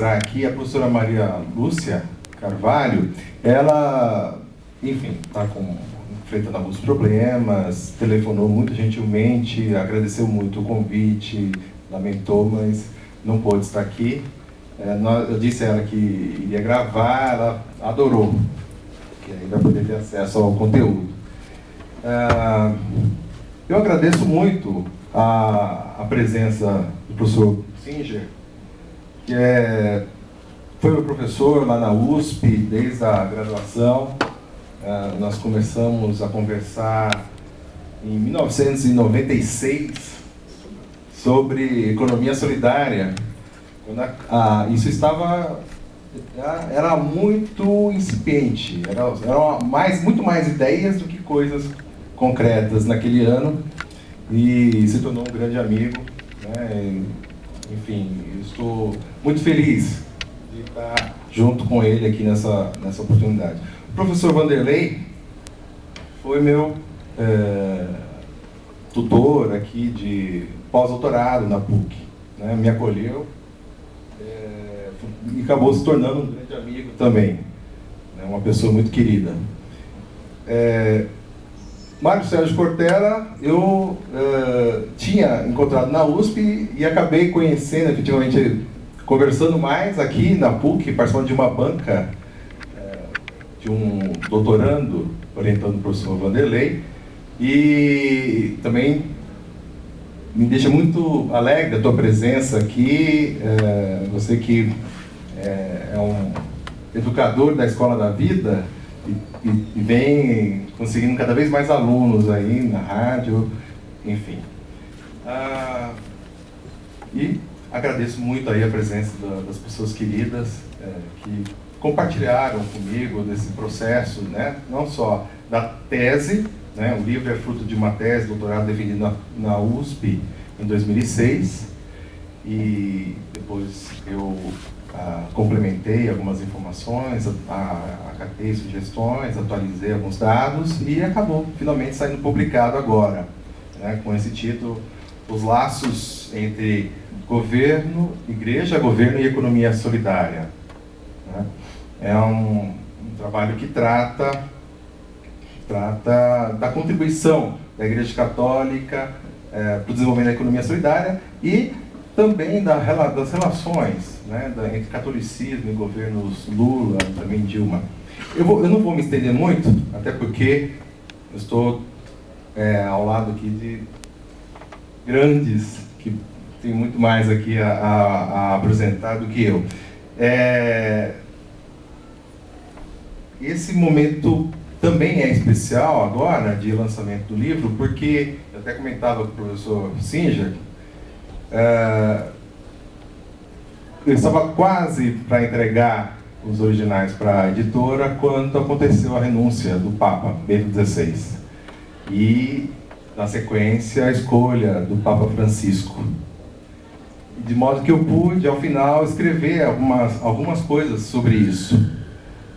Aqui a professora Maria Lúcia Carvalho, ela, enfim, está enfrentando alguns problemas, telefonou muito gentilmente, agradeceu muito o convite, lamentou, mas não pôde estar aqui. Eu disse a ela que iria gravar, ela adorou, que aí vai poder ter acesso ao conteúdo. Eu agradeço muito a presença do professor Singer, que foi meu professor lá na USP desde a graduação. Nós começamos a conversar em 1996 sobre economia solidária. Isso era muito incipiente, eram muito mais ideias do que coisas concretas naquele ano, e se tornou um grande amigo, né? Enfim, eu estou muito feliz de estar junto com ele aqui nessa oportunidade. O professor Vanderlei foi meu tutor aqui de pós-doutorado na PUC, né? Me acolheu e acabou se tornando um grande amigo também, né? Uma pessoa muito querida. Mário Sérgio Cortella, eu tinha encontrado na USP e acabei conhecendo, efetivamente, conversando mais aqui na PUC, participando de uma banca de um doutorando, orientando o professor Vanderlei, e também me deixa muito alegre a tua presença aqui, você que é um educador da Escola da Vida, e vem conseguindo cada vez mais alunos aí na rádio, enfim. E agradeço muito aí a presença das pessoas queridas que compartilharam comigo desse processo, né? Não só da tese, né? O livro é fruto de uma tese, doutorado defendido na USP em 2006, e depois eu complementei algumas informações, acatei sugestões, atualizei alguns dados e acabou finalmente saindo publicado agora, né, com esse título: Os Laços entre Governo, Igreja, Governo e Economia Solidária. Né? É um trabalho que trata da contribuição da Igreja Católica para o desenvolvimento da economia solidária e também das relações, né, entre catolicismo e governos Lula, também Dilma. Eu não vou me estender muito, até porque eu estou ao lado aqui de grandes, que tem muito mais aqui a apresentar do que eu. Esse momento também é especial agora, de lançamento do livro, porque eu até comentava com o professor Singer, eu estava quase para entregar os originais para a editora quando aconteceu a renúncia do Papa Bento XVI e, na sequência, a escolha do Papa Francisco, de modo que eu pude, ao final, escrever algumas coisas sobre isso.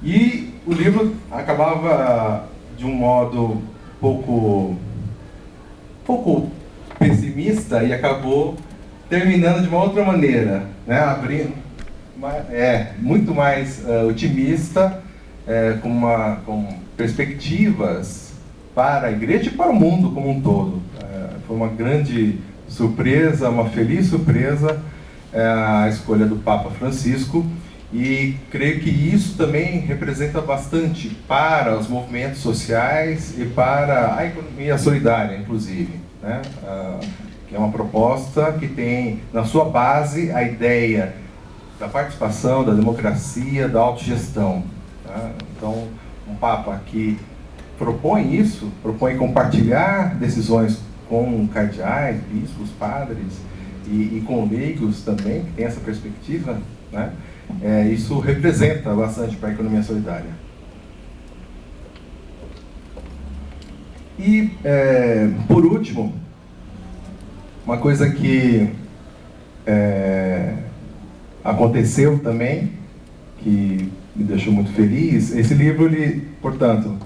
E o livro acabava de um modo pouco pessimista e acabou terminando de uma outra maneira, né? Abrindo, muito mais otimista, com perspectivas para a Igreja e para o mundo como um todo. Foi uma grande surpresa, uma feliz surpresa, a escolha do Papa Francisco, e creio que isso também representa bastante para os movimentos sociais e para a economia solidária, inclusive, né? Que é uma proposta que tem na sua base a ideia da participação, da democracia, da autogestão. Tá? Então, um Papa que propõe isso, propõe compartilhar decisões com cardeais, bispos, padres e com leigos também, que tem essa perspectiva, né? Isso representa bastante para a economia solidária. E, por último, uma coisa que aconteceu também, que me deixou muito feliz, esse livro, ele, portanto,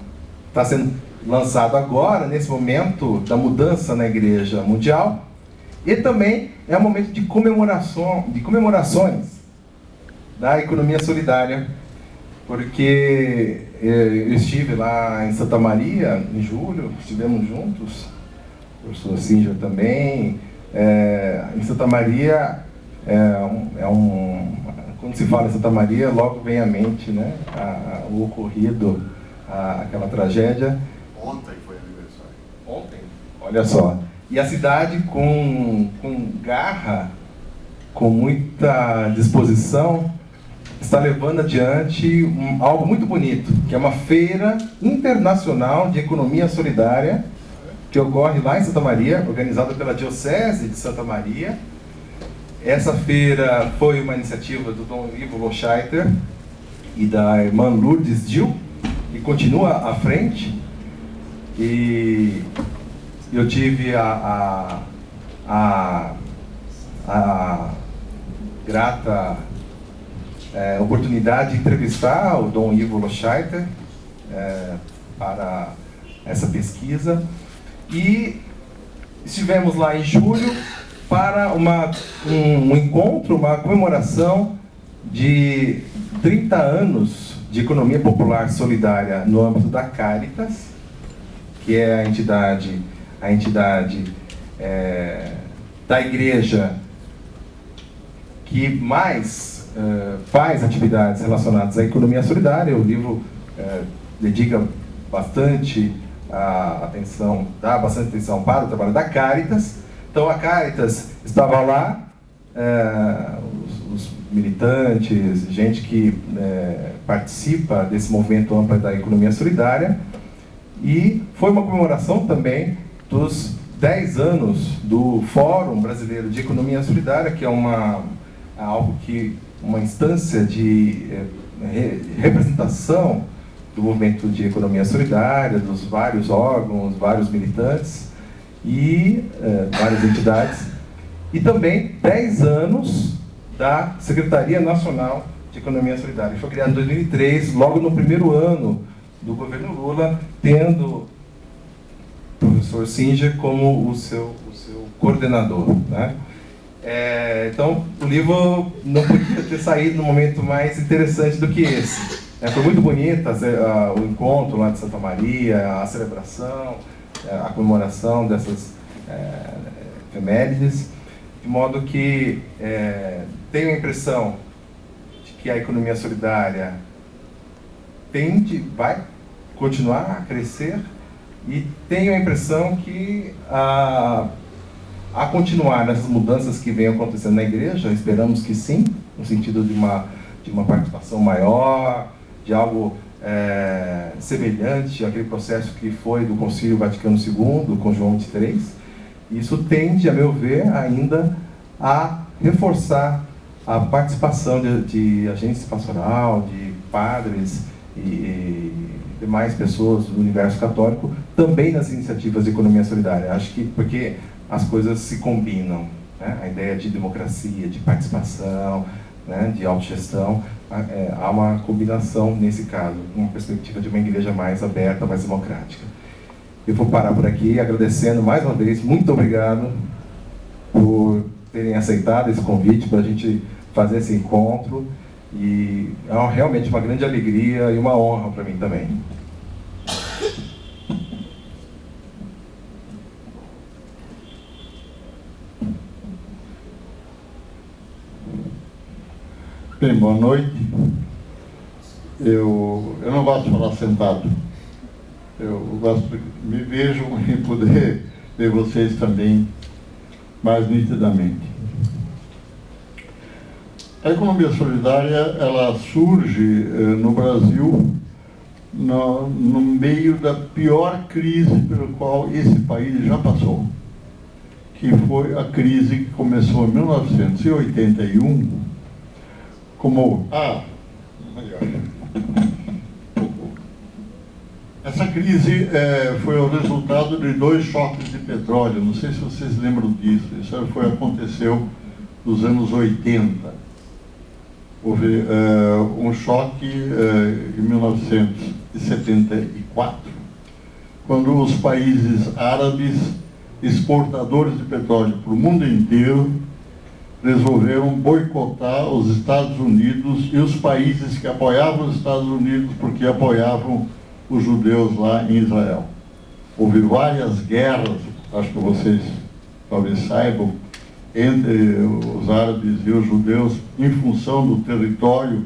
está sendo lançado agora, nesse momento da mudança na Igreja Mundial, e também é um momento de comemorações da economia solidária, porque eu estive lá em Santa Maria, em julho, estivemos juntos, o professor Singer também. Em Santa Maria, quando se fala em Santa Maria, logo vem à mente, né, o ocorrido, aquela tragédia. Ontem foi aniversário. Ontem? Olha só. E a cidade com garra, com muita disposição, está levando adiante algo muito bonito, que é uma feira internacional de economia solidária, que ocorre lá em Santa Maria, organizada pela Diocese de Santa Maria. Essa feira foi uma iniciativa do Dom Ivo Loscheiter e da irmã Lourdes Gil, que continua à frente. E eu tive a grata oportunidade de entrevistar o Dom Ivo Loscheiter para essa pesquisa. E estivemos lá em julho para um encontro, uma comemoração de 30 anos de economia popular solidária no âmbito da Caritas, que é a entidade da igreja que mais faz atividades relacionadas à economia solidária. O livro dedica bastante atenção, dá bastante atenção para o trabalho da Caritas. Então a Caritas estava lá, os militantes, gente que participa desse movimento amplo da economia solidária, e foi uma comemoração também dos 10 anos do Fórum Brasileiro de Economia Solidária, que é uma instância de representação do movimento de economia solidária, dos vários órgãos, vários militantes e várias entidades, e também 10 anos da Secretaria Nacional de Economia Solidária, que foi criada em 2003, logo no primeiro ano do governo Lula, tendo o professor Singer como o seu coordenador, né? Então, o livro não podia ter saído num momento mais interessante do que esse. Foi muito bonita o encontro lá de Santa Maria, a celebração, a comemoração dessas efemérides, de modo que tenho a impressão de que a economia solidária vai continuar a crescer, e tenho a impressão que a continuar nessas mudanças que vêm acontecendo na igreja, esperamos que sim, no sentido de uma participação maior, de algo semelhante àquele processo que foi do Concílio Vaticano II, com João XXIII. Isso tende, a meu ver, ainda a reforçar a participação de agentes pastoral, de padres e demais pessoas do universo católico, também nas iniciativas de economia solidária. Acho que porque as coisas se combinam, né? A ideia de democracia, de participação, né? De autogestão, há uma combinação nesse caso, uma perspectiva de uma igreja mais aberta, mais democrática. Eu vou parar por aqui, agradecendo mais uma vez, muito obrigado por terem aceitado esse convite para a gente fazer esse encontro, e é realmente uma grande alegria e uma honra para mim também. Bem, boa noite. Eu não gosto de falar sentado. Eu gosto de me vejo e poder ver vocês também mais nitidamente. A economia solidária, ela surge no Brasil no meio da pior crise pelo qual esse país já passou, que foi a crise que começou em 1981, essa crise foi o resultado de 2 choques de petróleo. Não sei se vocês lembram disso. Isso aconteceu nos anos 80. Houve um choque em 1974, quando os países árabes, exportadores de petróleo para o mundo inteiro, resolveram boicotar os Estados Unidos e os países que apoiavam os Estados Unidos porque apoiavam os judeus lá em Israel. Houve várias guerras, acho que vocês talvez saibam, entre os árabes e os judeus em função do território.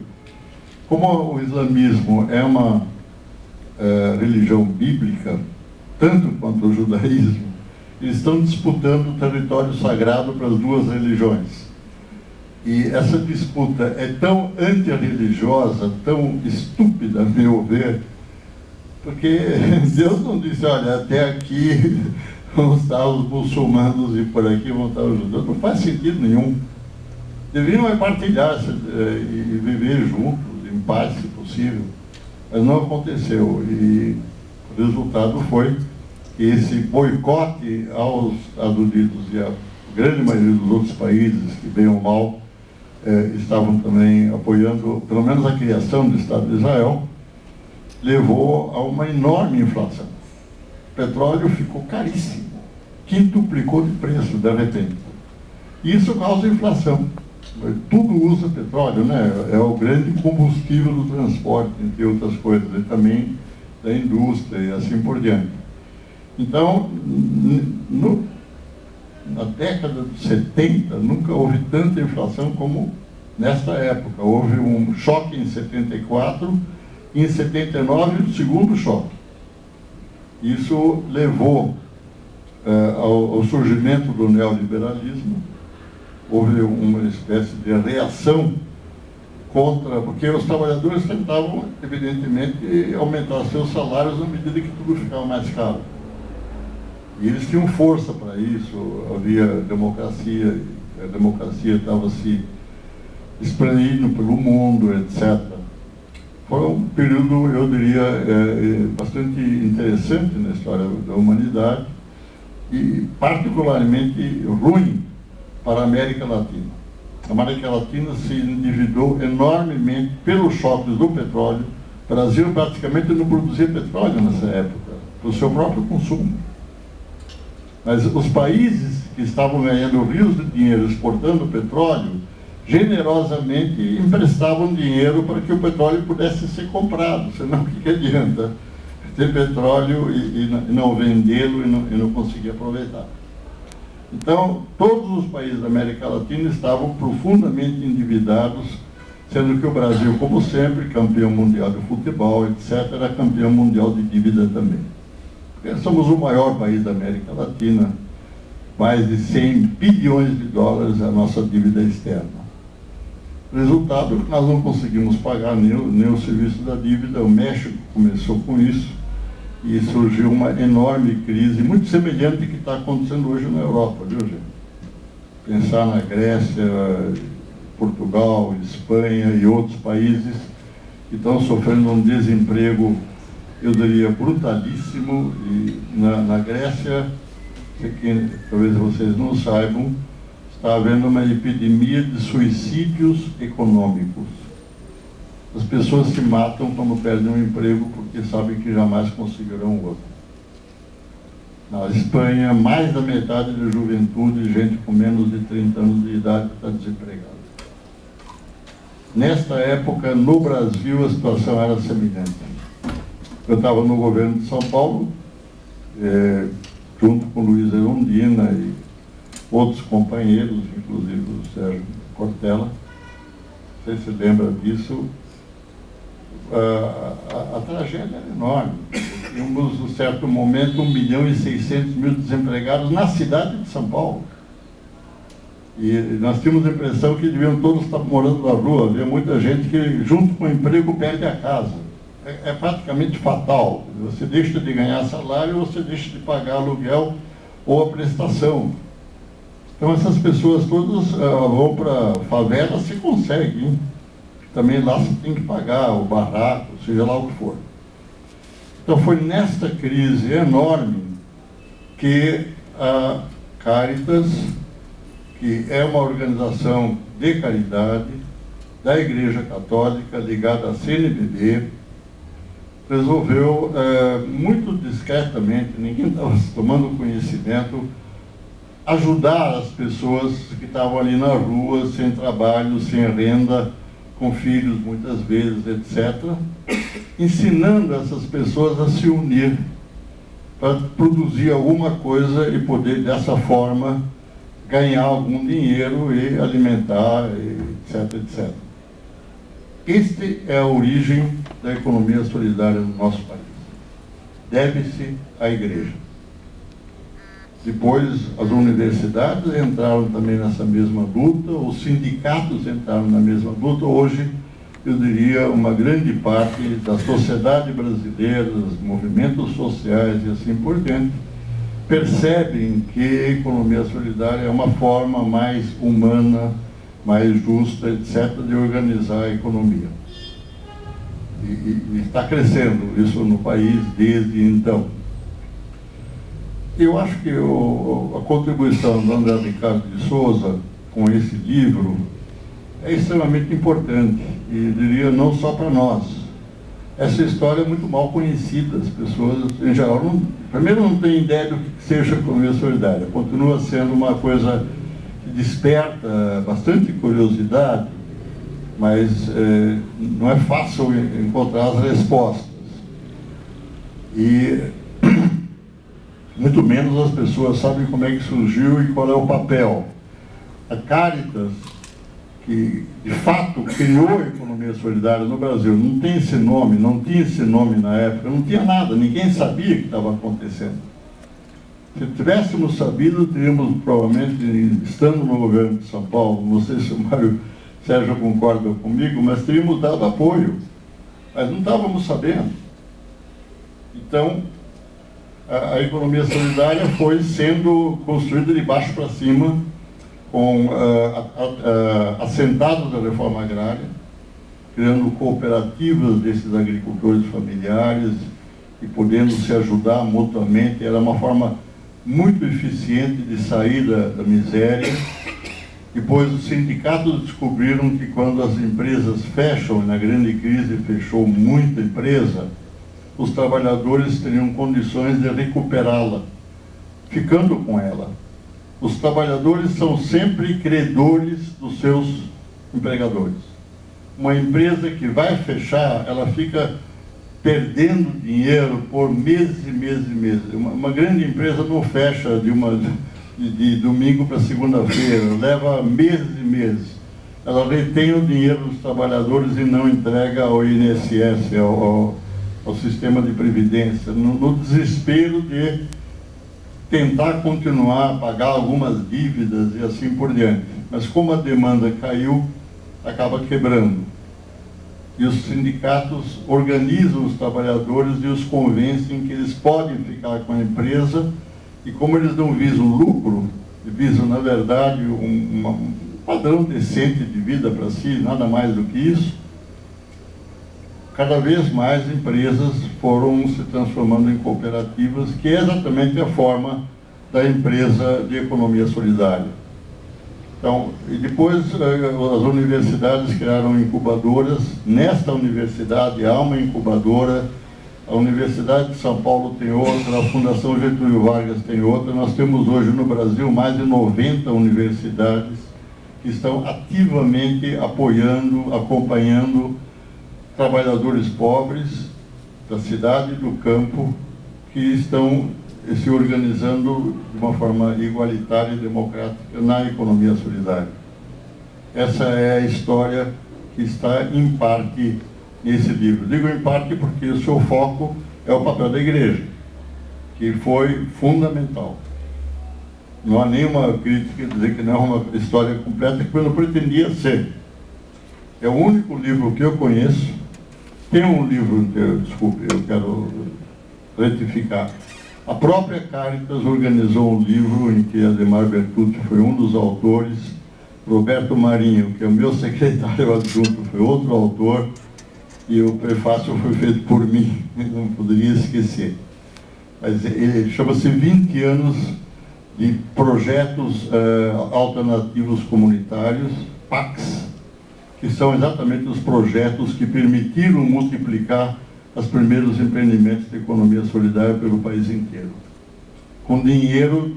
Como o islamismo é uma religião bíblica, tanto quanto o judaísmo, eles estão disputando o território sagrado para as duas religiões. E essa disputa é tão antirreligiosa, tão estúpida, a meu ver, porque Deus não disse, olha, até aqui vão estar os muçulmanos e por aqui vão estar os judeus. Não faz sentido nenhum. Deveriam partilhar e viver juntos, em paz, se possível. Mas não aconteceu. E o resultado foi que esse boicote aos Estados Unidos e a grande maioria dos outros países que, bem ou mal, estavam também apoiando, pelo menos a criação do Estado de Israel, levou a uma enorme inflação. O petróleo ficou caríssimo, quintuplicou de preço de repente. Isso causa inflação. Tudo usa petróleo, né? É o grande combustível do transporte, entre outras coisas, e também da indústria e assim por diante. Então, na década de 70, nunca houve tanta inflação como nesta época. Houve um choque em 74, e em 79 o segundo choque. Isso levou ao surgimento do neoliberalismo. Houve uma espécie de reação contra, porque os trabalhadores tentavam, evidentemente, aumentar seus salários à medida que tudo ficava mais caro. E eles tinham força para isso, havia democracia, a democracia estava se expandindo pelo mundo, etc. Foi um período, eu diria, bastante interessante na história da humanidade e particularmente ruim para a América Latina. A América Latina se endividou enormemente pelos choques do petróleo. O Brasil praticamente não produzia petróleo nessa época, para o seu próprio consumo. Mas os países que estavam ganhando rios de dinheiro exportando petróleo, generosamente emprestavam dinheiro para que o petróleo pudesse ser comprado, senão o que adianta ter petróleo e não vendê-lo e não conseguir aproveitar. Então, todos os países da América Latina estavam profundamente endividados, sendo que o Brasil, como sempre, campeão mundial de futebol, etc., era campeão mundial de dívida também. Porque somos o maior país da América Latina, mais de 100 bilhões de dólares é a nossa dívida externa. Resultado, nós não conseguimos pagar nem o serviço da dívida. O México começou com isso e surgiu uma enorme crise, muito semelhante ao que está acontecendo hoje na Europa, viu, gente? Pensar na Grécia, Portugal, Espanha e outros países que estão sofrendo um desemprego, eu diria, brutalíssimo. E na Grécia, que talvez vocês não saibam, está havendo uma epidemia de suicídios econômicos. As pessoas se matam quando perdem um emprego porque sabem que jamais conseguirão outro. Na Espanha, mais da metade da juventude, gente com menos de 30 anos de idade, está desempregada. Nesta época, no Brasil, a situação era semelhante. Eu estava no governo de São Paulo, junto com Luiz Erundina e outros companheiros, inclusive o Sérgio Cortella. Não sei se lembra disso. A tragédia era enorme. Tínhamos, em certo momento, 1.600.000 desempregados na cidade de São Paulo. E nós tínhamos a impressão que deviam todos estar morando na rua. Havia muita gente que, junto com o emprego, perde a casa. É praticamente fatal. Você deixa de ganhar salário, você deixa de pagar aluguel ou a prestação. Então essas pessoas todas vão para a favela se conseguem. Também lá você tem que pagar o barraco, seja lá o que for. Então foi nesta crise enorme que a Caritas, que é uma organização de caridade da Igreja Católica ligada à CNBB, resolveu, muito discretamente, ninguém estava tomando conhecimento, ajudar as pessoas que estavam ali na rua, sem trabalho, sem renda, com filhos muitas vezes, etc., ensinando essas pessoas a se unir para produzir alguma coisa e poder, dessa forma, ganhar algum dinheiro e alimentar, etc., etc. Esta é a origem da economia solidária no nosso país. Deve-se à igreja. Depois, as universidades entraram também nessa mesma luta, os sindicatos entraram na mesma luta. Hoje, eu diria, uma grande parte da sociedade brasileira, dos movimentos sociais e assim por diante, percebem que a economia solidária é uma forma mais humana, mais justa, etc., de organizar a economia. E está crescendo isso no país desde então. Eu acho que a contribuição do André Ricardo de Souza com esse livro é extremamente importante, e diria não só para nós. Essa história é muito mal conhecida, as pessoas, em geral, primeiro não têm ideia do que seja a economia solidária, continua sendo uma coisa que desperta bastante curiosidade, mas não é fácil encontrar as respostas. E muito menos as pessoas sabem como é que surgiu e qual é o papel. A Caritas, que de fato criou a economia solidária no Brasil, não tem esse nome, não tinha esse nome na época, não tinha nada, ninguém sabia o que estava acontecendo. Se tivéssemos sabido, teríamos provavelmente, estando no governo de São Paulo, não sei se o Mário Sérgio concorda comigo, mas teríamos dado apoio, mas não estávamos sabendo. Então, a economia solidária foi sendo construída de baixo para cima, com assentados da reforma agrária, criando cooperativas desses agricultores familiares e podendo se ajudar mutuamente. Era uma forma muito eficiente de sair da miséria. Depois os sindicatos descobriram que quando as empresas fecham, na grande crise fechou muita empresa, os trabalhadores teriam condições de recuperá-la, ficando com ela. Os trabalhadores são sempre credores dos seus empregadores. Uma empresa que vai fechar, ela fica perdendo dinheiro por meses e meses e meses. Uma grande empresa não fecha de domingo para segunda-feira, leva meses e meses. Ela retém o dinheiro dos trabalhadores e não entrega ao INSS, ao sistema de previdência, no desespero de tentar continuar a pagar algumas dívidas e assim por diante. Mas como a demanda caiu, acaba quebrando. E os sindicatos organizam os trabalhadores e os convencem que eles podem ficar com a empresa, e como eles não visam lucro, visam, na verdade, um padrão decente de vida para si, nada mais do que isso, cada vez mais empresas foram se transformando em cooperativas, que é exatamente a forma da empresa de economia solidária. Então, e depois as universidades criaram incubadoras. Nesta universidade há uma incubadora, a Universidade de São Paulo tem outra, a Fundação Getúlio Vargas tem outra. Nós temos hoje no Brasil mais de 90 universidades que estão ativamente apoiando, acompanhando trabalhadores pobres da cidade e do campo que estão se organizando de uma forma igualitária e democrática na economia solidária. Essa é a história que está em parte nesse livro. Digo em parte porque o seu foco é o papel da igreja, que foi fundamental. Não há nenhuma crítica dizer que não é uma história completa, que não pretendia ser. É o único livro que eu conheço. Tem um livro inteiro, desculpe, eu quero retificar. A própria Caritas organizou um livro em que Ademar Bertucci foi um dos autores, Roberto Marinho, que é o meu secretário adjunto, foi outro autor, e o prefácio foi feito por mim, não poderia esquecer. Mas ele chama-se 20 anos de projetos alternativos comunitários, PACs, que são exatamente os projetos que permitiram multiplicar os primeiros empreendimentos de economia solidária pelo país inteiro. Com dinheiro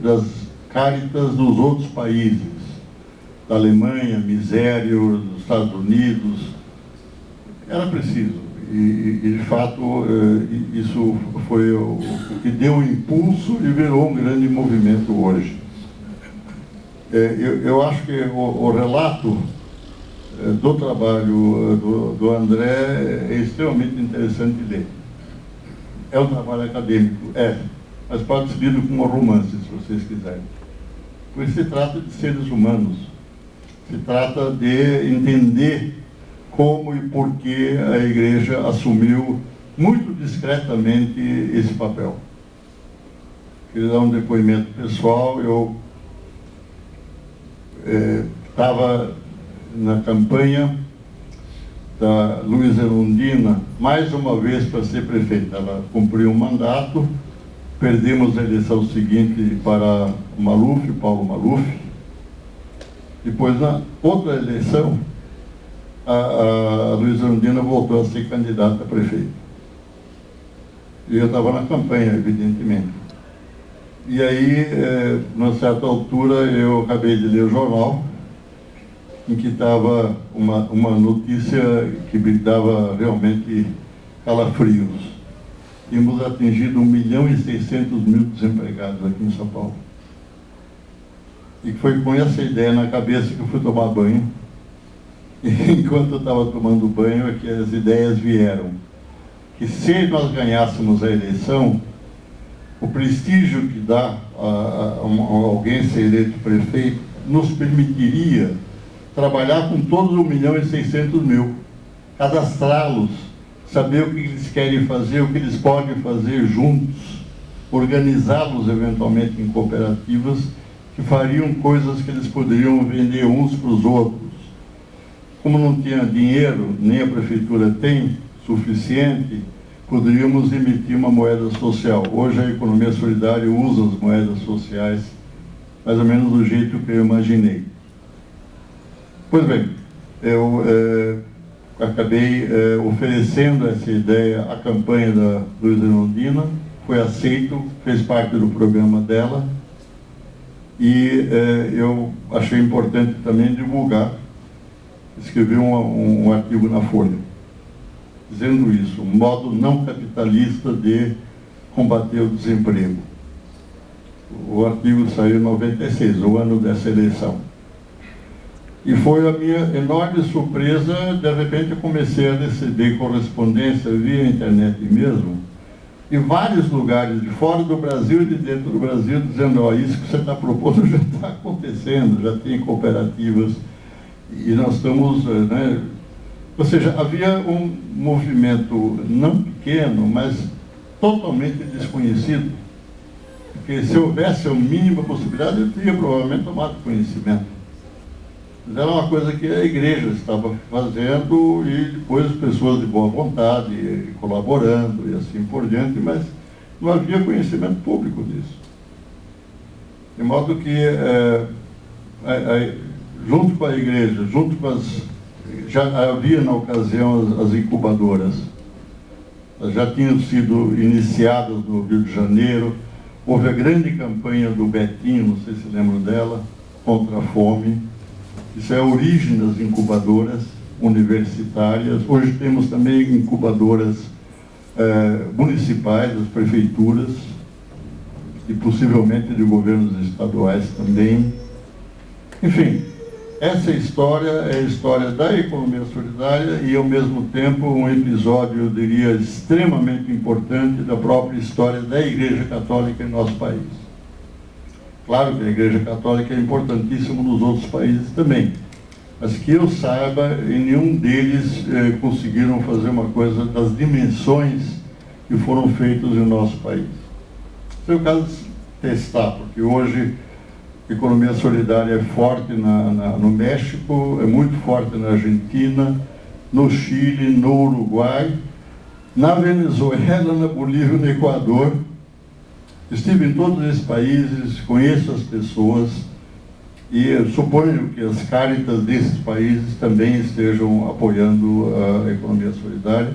das Caritas dos outros países, da Alemanha, Misério, dos Estados Unidos. Era preciso. E de fato, isso foi o que deu o impulso e virou um grande movimento hoje. Eu acho que o relato do trabalho do André é extremamente interessante de ler. É um trabalho acadêmico, mas pode ser lido como um romance, se vocês quiserem. Pois se trata de seres humanos, se trata de entender como e por que a Igreja assumiu muito discretamente esse papel. Queria dar um depoimento pessoal. Eu estava na campanha da Luísa Erundina, mais uma vez para ser prefeita. Ela cumpriu um mandato, perdemos a eleição seguinte para o Maluf, Paulo Maluf. Depois, na outra eleição, a Luísa Erundina voltou a ser candidata a prefeita. E eu estava na campanha, evidentemente. E aí, numa certa altura, eu acabei de ler o jornal, em que estava uma notícia que me dava realmente calafrios. Tínhamos atingido 1.600.000 desempregados aqui em São Paulo. E foi com essa ideia na cabeça que eu fui tomar banho. E enquanto eu estava tomando banho, é que as ideias vieram. Que se nós ganhássemos a eleição, o prestígio que dá a alguém ser eleito prefeito nos permitiria trabalhar com todos 1.600.000, cadastrá-los, saber o que eles querem fazer, o que eles podem fazer juntos, organizá-los eventualmente em cooperativas que fariam coisas que eles poderiam vender uns para os outros. Como não tinha dinheiro, nem a prefeitura tem suficiente, poderíamos emitir uma moeda social. Hoje a economia solidária usa as moedas sociais mais ou menos do jeito que eu imaginei. Pois bem, eu acabei oferecendo essa ideia à campanha da Luísa Erundina, foi aceito, fez parte do programa dela, e eu achei importante também divulgar, escrevi um artigo na Folha, dizendo isso, um modo não capitalista de combater o desemprego. O artigo saiu em 96, o ano dessa eleição. E foi a minha enorme surpresa, de repente eu comecei a receber correspondência via internet mesmo, de vários lugares, de fora do Brasil e de dentro do Brasil, dizendo, ó, isso que você está propondo já está acontecendo, já tem cooperativas, e nós estamos, né? Ou seja, havia um movimento não pequeno, mas totalmente desconhecido, porque se houvesse a mínima possibilidade, eu teria provavelmente tomado conhecimento. Mas era uma coisa que a igreja estava fazendo e depois pessoas de boa vontade colaborando e assim por diante, mas não havia conhecimento público disso. De modo que, junto com a igreja, junto com já havia na ocasião as incubadoras, elas já tinham sido iniciadas no Rio de Janeiro, houve a grande campanha do Betinho, não sei se lembram dela, contra a fome. Isso é a origem das incubadoras universitárias. Hoje temos também incubadoras municipais, das prefeituras, e possivelmente de governos estaduais também. Enfim, essa história é a história da economia solidária e, ao mesmo tempo, um episódio, eu diria, extremamente importante da própria história da Igreja Católica em nosso país. Claro que a Igreja Católica é importantíssima nos outros países também, mas que eu saiba, em nenhum deles conseguiram fazer uma coisa das dimensões que foram feitas no nosso país. Esse é o caso de testar, porque hoje a economia solidária é forte no México, é muito forte na Argentina, no Chile, no Uruguai, na Venezuela, na Bolívia, no Equador. Estive em todos esses países, conheço as pessoas e suponho que as Caritas desses países também estejam apoiando a economia solidária.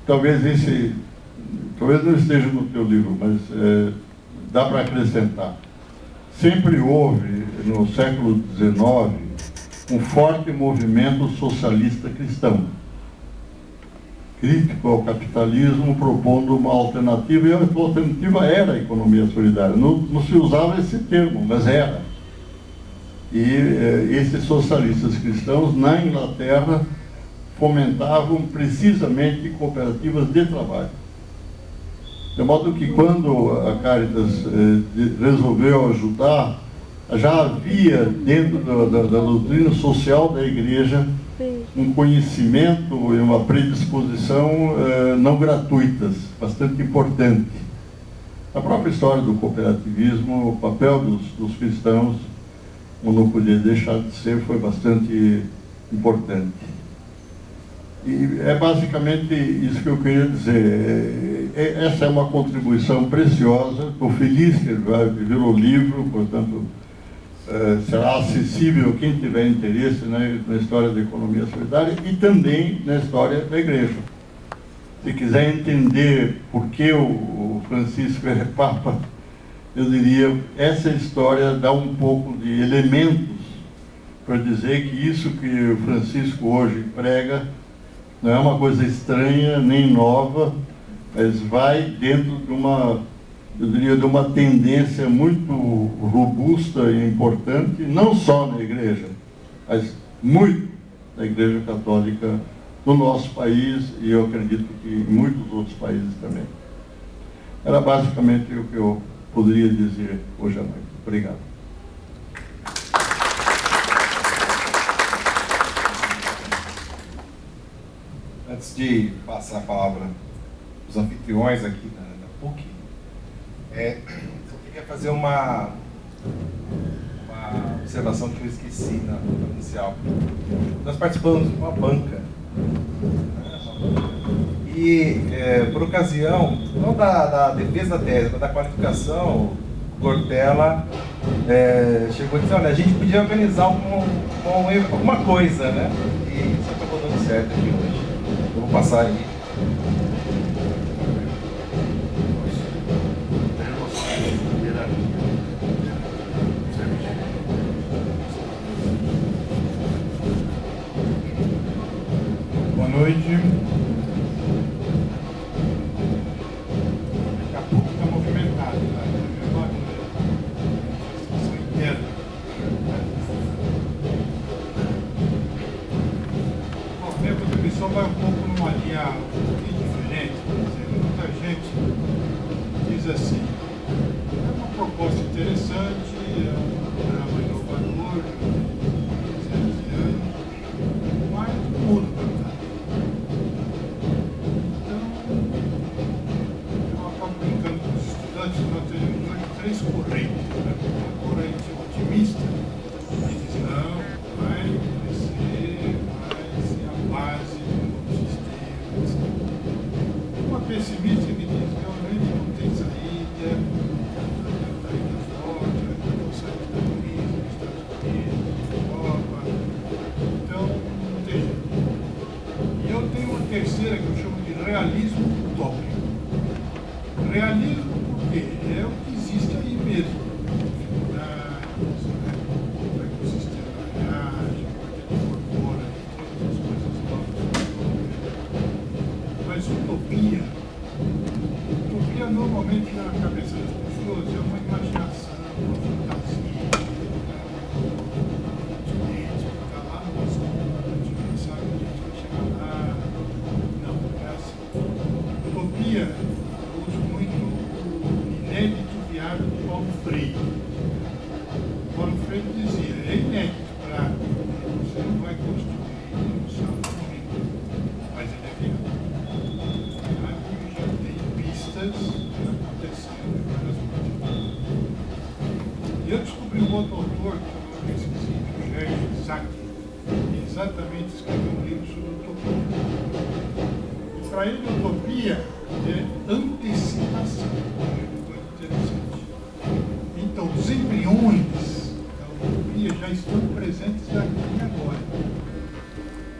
Talvez não esteja no teu livro, mas dá para acrescentar. Sempre houve, no século XIX, um forte movimento socialista cristão, crítico ao capitalismo, propondo uma alternativa, e a alternativa era a economia solidária. Não se usava esse termo, mas era. E esses socialistas cristãos, na Inglaterra, fomentavam precisamente cooperativas de trabalho. De modo que, quando a Caritas resolveu ajudar, já havia dentro da doutrina social da igreja um conhecimento e uma predisposição não gratuitas, bastante importante. A própria história do cooperativismo, o papel dos cristãos, não podia deixar de ser, foi bastante importante. E é basicamente isso que eu queria dizer. Essa é uma contribuição preciosa. Estou feliz que virou livro, portanto, será acessível a quem tiver interesse na história da economia solidária e também na história da igreja. Se quiser entender por que o Francisco é Papa, eu diria, essa história dá um pouco de elementos para dizer que isso que o Francisco hoje prega não é uma coisa estranha nem nova, mas vai dentro de uma, eu diria, de uma tendência muito robusta e importante, não só na igreja, mas muito na Igreja Católica do nosso país, e eu acredito que em muitos outros países também. Era basicamente o que eu poderia dizer hoje à noite. Obrigado. Antes de passar a palavra aos anfitriões aqui da PUC, eu queria fazer uma observação que eu esqueci na inicial. Nós participamos de uma banca, e por ocasião, não da defesa da tese, mas da qualificação, o Cortella chegou a dizer, olha, a gente podia organizar alguma coisa, né? E isso acabou dando certo aqui hoje. Eu vou passar aí. Boa noite. Daqui a pouco está movimentado, né? A situação interna. O tempo da missão vai um pouco numa linha um pouquinho diferente. Quer dizer, muita gente diz assim, é uma proposta interessante, é um programa inovador, 200 anos, mas não muda para nada. Eu acabo brincando com os estudantes, nós temos hoje 3 correntes. Uma corrente otimista, que diz, não, vai crescer, vai ser a base do novo sistema, etc. Uma pessimista que diz, realmente não tem saída, está ainda forte, vai sair da crise nos Estados Unidos, na Europa, então não tem jeito. E eu tenho uma terceira que eu chamo de realismo utópico. Realismo porque é o que existe aí mesmo. Dificuldades, como é que o sistema reage, como é que ele incorpora todas as coisas novas. Mas utopia normalmente na cabeça das pessoas é uma imaginação, uma fantasia, que está lá no horizonte, a gente não sabe onde a gente vai chegar lá. Não, é assim. Utopia, eu uso muito o inédito viável do Paulo Freire. Paulo Freire dizia, é inédito, claro, você não vai construir um salto único, mas ele é viável. Já tem pistas acontecendo em várias partes. E eu descobri um outro autor, que eu não esqueci, o Jair Isaac, que exatamente escreveu um livro sobre utopia. E para ele, utopia é antecipação. Muito interessante. Então, os embriões da utopia já estão presentes aqui e agora.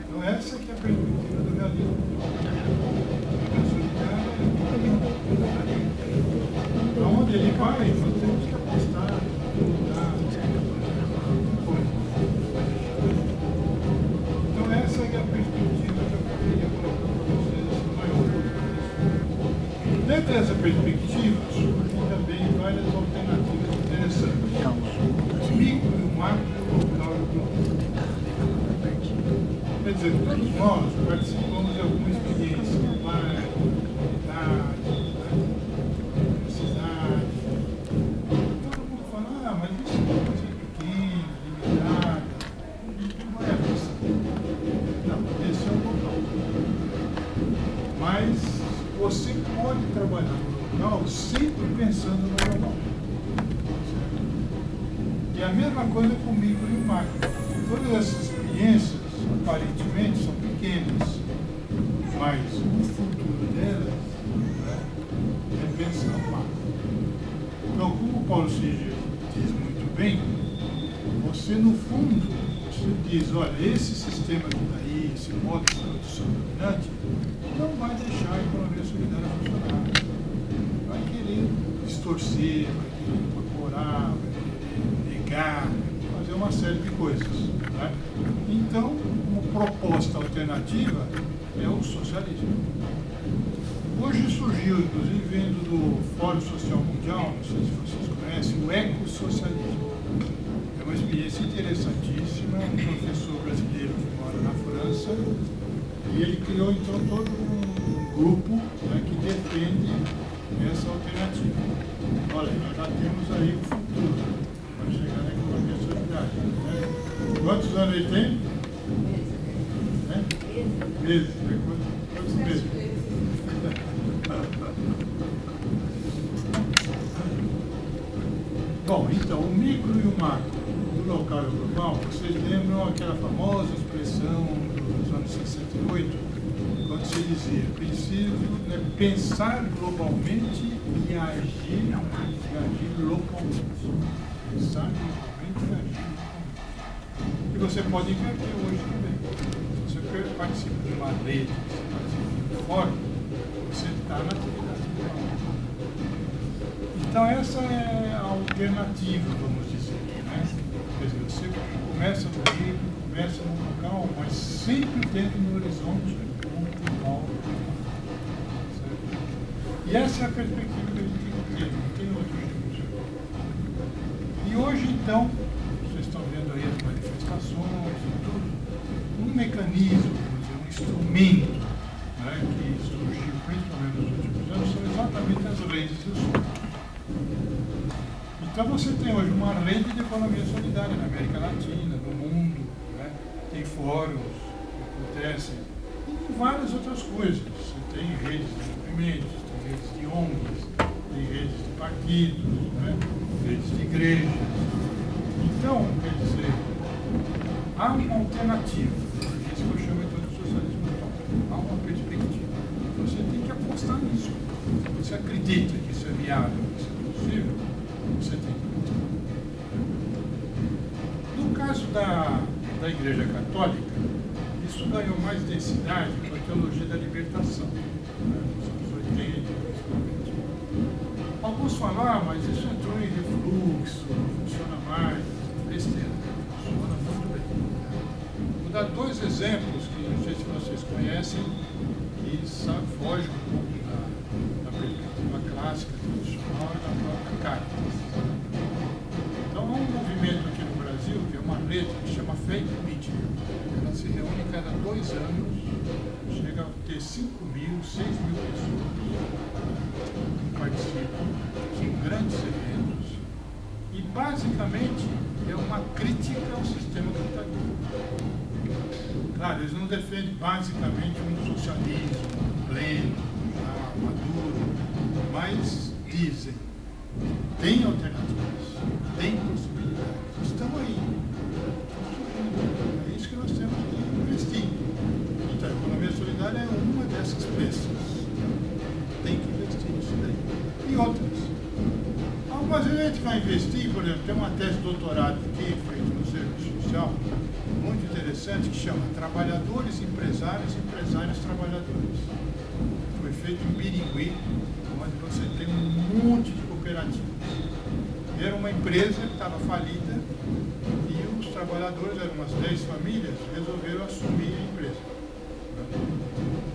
Então, essa que é a perspectiva do realismo. A solidária é onde ele vai, nós temos que apostar, mudar. Então essa é a perspectiva que eu queria colocar para vocês no maior. Dentro dessa perspectiva, surgem também várias alternativas interessantes. O micro, o macro, o local e o global. Quer dizer, todos nós participamos de alguma experiência no bairro, comunidade, universidade. Todo mundo fala, mas isso é uma coisa pequena, limitada. Não é isso. Não, esse é o local. Mas você pode trabalhar no local sempre pensando no global. E a mesma coisa com o micro e o macro. Todas essas experiências, aparentemente, são pequenas, mas o futuro delas, né, é pensar no macro. Então, como o Paulo Singer diz muito bem, você, no fundo, você diz, olha, esse sistema que está aí, esse modo de produção dominante, não vai deixar a economia solidária funcionar. Vai querer distorcer, vai querer incorporar, vai querer negar, fazer uma série de coisas. Né? Então, uma proposta alternativa é o socialismo. Hoje surgiu, inclusive, vindo do Fórum Social Mundial, não sei se vocês conhecem, o ecossocialismo. É uma experiência interessantíssima, um professor brasileiro que mora na França, e ele criou, então, todo um grupo, né, que defende essa alternativa. Olha, nós já temos aí o futuro para chegar na economia solidária. Né? Quantos anos ele tem? Né? Meses. Né? Quantos meses? Bom, então, o micro e o macro, do local e o global, vocês lembram aquela famosa expressão dos anos 68, quando se dizia, preciso, né, pensar globalmente e agir localmente. Pensar globalmente e agir localmente. E você pode inverter hoje também. Se você participa de uma rede, se você participa de um fórum, você está na atividade global. Então essa é a alternativa, vamos dizer. Né? Quer dizer, você começa no livro, começa no local, mas sempre dentro do horizonte global. E essa é a perspectiva que a gente tem que ter, não tem outro jeito. E hoje, então, vocês estão vendo aí as manifestações e tudo, um mecanismo, vamos dizer, um instrumento, né, que surgiu principalmente nos últimos anos, são exatamente as redes e os fóruns. Então você tem hoje uma rede de economia solidária na América Latina, no mundo, né? Tem fóruns que acontecem, e várias outras coisas. Você tem redes de movimentos, tem redes de ONGs, tem redes de partidos, né? Redes de igrejas. Então, quer dizer, há uma alternativa, isso que eu chamo então de socialismo utópico. Há uma perspectiva. Você tem que apostar nisso. Você acredita que isso é viável, que isso é possível, você tem que apostar. No caso da Igreja Católica, isso ganhou mais densidade com a teologia da libertação, né, nos anos 80, principalmente. Alguns falam, mas isso entrou em refluxo, não funciona mais, besteira, funciona muito bem. Vou dar dois exemplos que não sei se vocês conhecem, que fogem um pouco da perspectiva clássica, tradicional e da própria Caritas. Então há um movimento aqui no Brasil, que é uma rede que chama Faith Meeting. Ela se reúne cada 2 anos, chega a ter 5.000, 6.000 pessoas que participam, são grandes eventos, e basicamente é uma crítica ao sistema capitalista. Claro, eles não defendem basicamente um socialismo pleno, maduro, mas dizem, tem alternativas, tem possibilidades, estão aí. É isso que nós temos que investir. Então, a economia solidária é uma dessas peças. Tem que investir nisso daí. E outras. Algumas vezes a gente vai investir, por exemplo, tem uma tese de doutorado aqui, feita no Serviço Social, muito interessante, que chama Trabalhadores, Empresários, Empresários, Trabalhadores. Foi feito em Biringui, onde você tem um monte de cooperativas. Era uma empresa que estava falida e os trabalhadores, eram umas 10 famílias, resolveram assumir a empresa.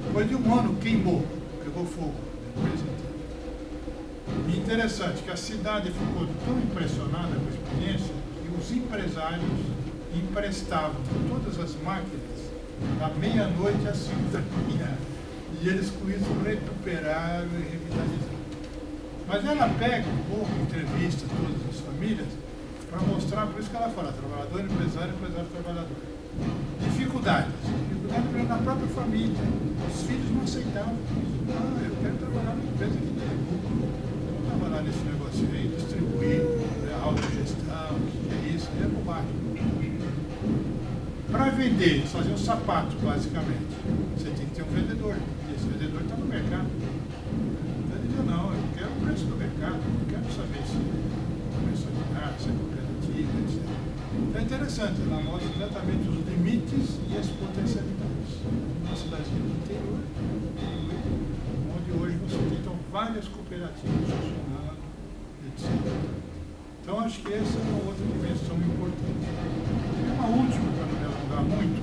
Depois de um ano, queimou, pegou fogo a empresa inteira. E interessante que a cidade ficou tão impressionada com a experiência que os empresários emprestavam todas as máquinas da meia-noite às 5 da manhã. E eles com isso recuperaram e revitalizaram. Mas ela pega um pouco, entrevista todas as famílias, para mostrar, por isso que ela fala, trabalhador, empresário, trabalhador. Dificuldades na própria família. Os filhos não aceitavam. Não, eu quero trabalhar numa empresa que dê lucro. Vou trabalhar nesse negócio aí, distribuir, autogestão, que é isso, é bobagem. Para vender, fazer um sapato, basicamente, você tem que ter um vendedor. E esse vendedor está no mercado. Ele diz, não, eu quero o preço do mercado, eu quero saber se é comercialidade, se é cooperativa, etc. Então é interessante, ela mostra exatamente os limites e as potencialidades. Uma cidadezinha do interior, onde hoje você tem então, várias cooperativas funcionando, etc. Então acho que essa é uma outra dimensão importante. E uma última, para não me alongar muito,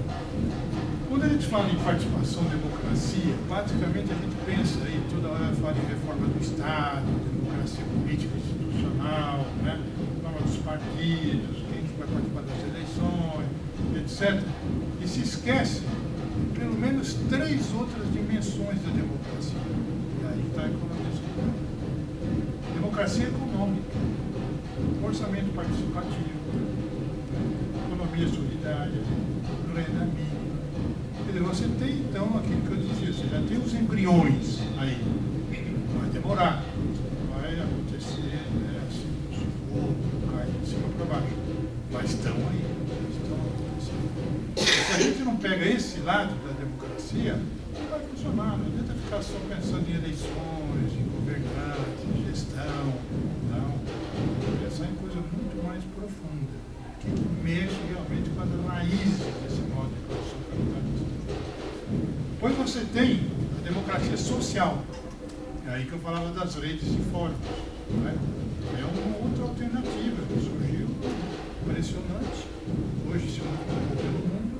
quando a gente fala em participação, democracia, basicamente a gente pensa aí, toda hora fala em reforma do Estado, democracia política institucional, né? Reforma dos partidos, quem vai participar das eleições, etc. E se esquece de pelo menos 3 outras dimensões da democracia. E aí está a economia solidária. Democracia econômica, orçamento participativo, economia solidária, renda mínima. Quer dizer, você tem então aquilo que eu dizia, você já tem os embriões aí. Vai demorar, vai acontecer, né, assim, outro, cai de cima para baixo. Mas estão aí, estão acontecendo. Se a gente não pega esse lado da democracia, não vai funcionar. Não adianta ficar só pensando em eleições, em governantes, em gestão. Não. Pensar em coisa muito mais profunda, que mexe realmente com as raízes desse modo de produção capitalista. Depois você tem a democracia social. É aí que eu falava das redes de fóruns. Né? É uma outra alternativa que surgiu, impressionante. Hoje, se eu não for pelo mundo,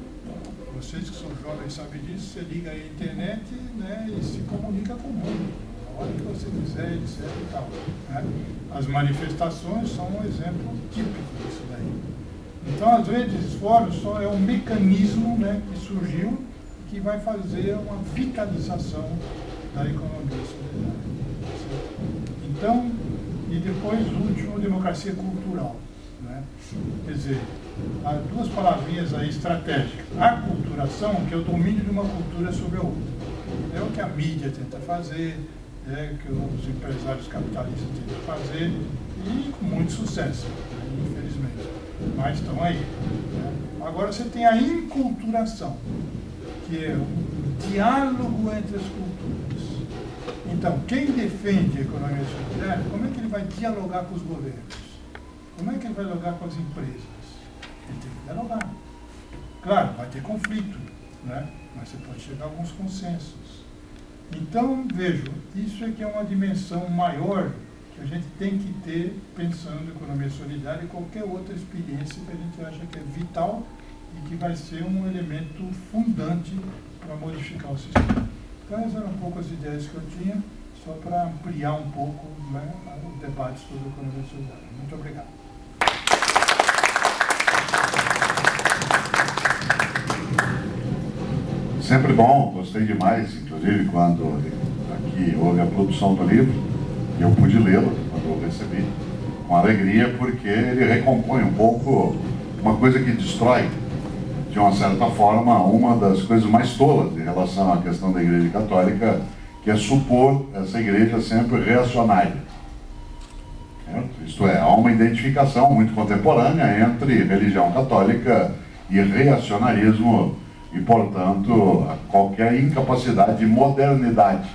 vocês que são jovens sabem disso, você liga a internet, né, e se comunica com o mundo, a hora que você quiser, etc. e tal. Né? As manifestações são um exemplo típico disso daí. Então, as redes de fóruns é um mecanismo, né, que surgiu e que vai fazer uma vitalização da economia solidária. Então, e depois, o último, democracia cultural. Né? Quer dizer, há 2 palavrinhas aí estratégicas. A culturação, que é o domínio de uma cultura sobre a outra. É o que a mídia tenta fazer, é o que os empresários capitalistas tentam fazer, e com muito sucesso, né? Infelizmente. Mas estão aí. Né? Agora você tem a inculturação, que é um diálogo entre as culturas. Então, quem defende a economia solidária, como é que ele vai dialogar com os governos? Como é que ele vai dialogar com as empresas? Ele tem que dialogar. Claro, vai ter conflito, né? Mas você pode chegar a alguns consensos. Então, vejo, isso é que é uma dimensão maior que a gente tem que ter pensando em economia solidária e qualquer outra experiência que a gente acha que é vital e que vai ser um elemento fundante para modificar o sistema. Então, essas eram um pouco as ideias que eu tinha, só para ampliar um pouco, né, o debate sobre a economia solidária. Muito obrigado. Sempre bom, gostei demais, inclusive, quando aqui houve a produção do livro, e eu pude lê-lo, quando eu recebi, com alegria, porque ele recompõe um pouco uma coisa que destrói, de uma certa forma, uma das coisas mais tolas em relação à questão da Igreja Católica, que é supor essa igreja sempre reacionária. Isto é, há uma identificação muito contemporânea entre religião católica e reacionarismo e, portanto, qualquer incapacidade de modernidade,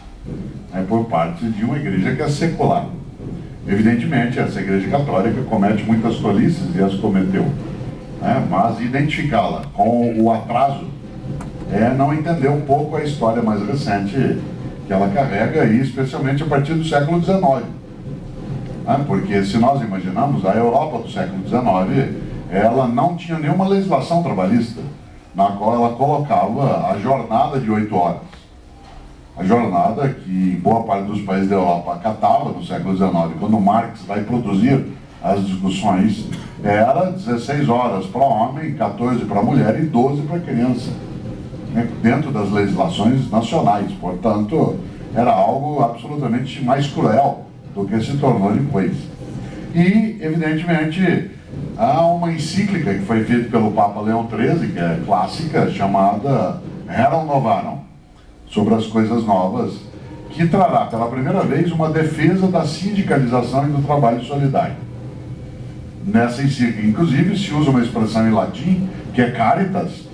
né, por parte de uma igreja que é secular. Evidentemente, essa igreja católica comete muitas tolices e as cometeu, né, mas identificá-la com o atraso é não entender um pouco a história mais recente, que ela carrega, e especialmente a partir do século XIX. Porque se nós imaginamos, a Europa do século XIX, ela não tinha nenhuma legislação trabalhista, na qual ela colocava a jornada de 8 horas. A jornada que boa parte dos países da Europa acatava no século XIX, quando Marx vai produzir as discussões, era 16 horas para homem, 14 para mulher e 12 para criança, né, dentro das legislações nacionais. Portanto, era algo absolutamente mais cruel do que se tornou depois. E, evidentemente, há uma encíclica que foi feita pelo Papa Leão XIII, que é clássica, chamada Rerum Novarum, sobre as coisas novas, que trará pela primeira vez uma defesa da sindicalização e do trabalho solidário. Nessa encíclica, inclusive, se usa uma expressão em latim, que é caritas,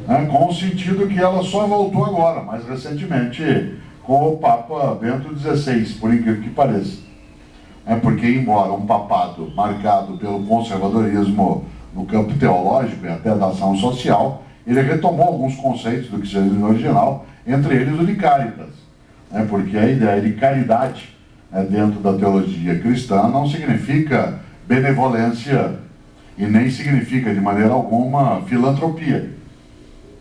né, com o sentido que ela só voltou agora, mais recentemente, com o Papa Bento XVI, por incrível que pareça. Porque, embora um papado marcado pelo conservadorismo no campo teológico e até da ação social, ele retomou alguns conceitos do cristianismo original, entre eles o de caritas, porque a ideia de caridade dentro da teologia cristã não significa benevolência e nem significa de maneira alguma filantropia.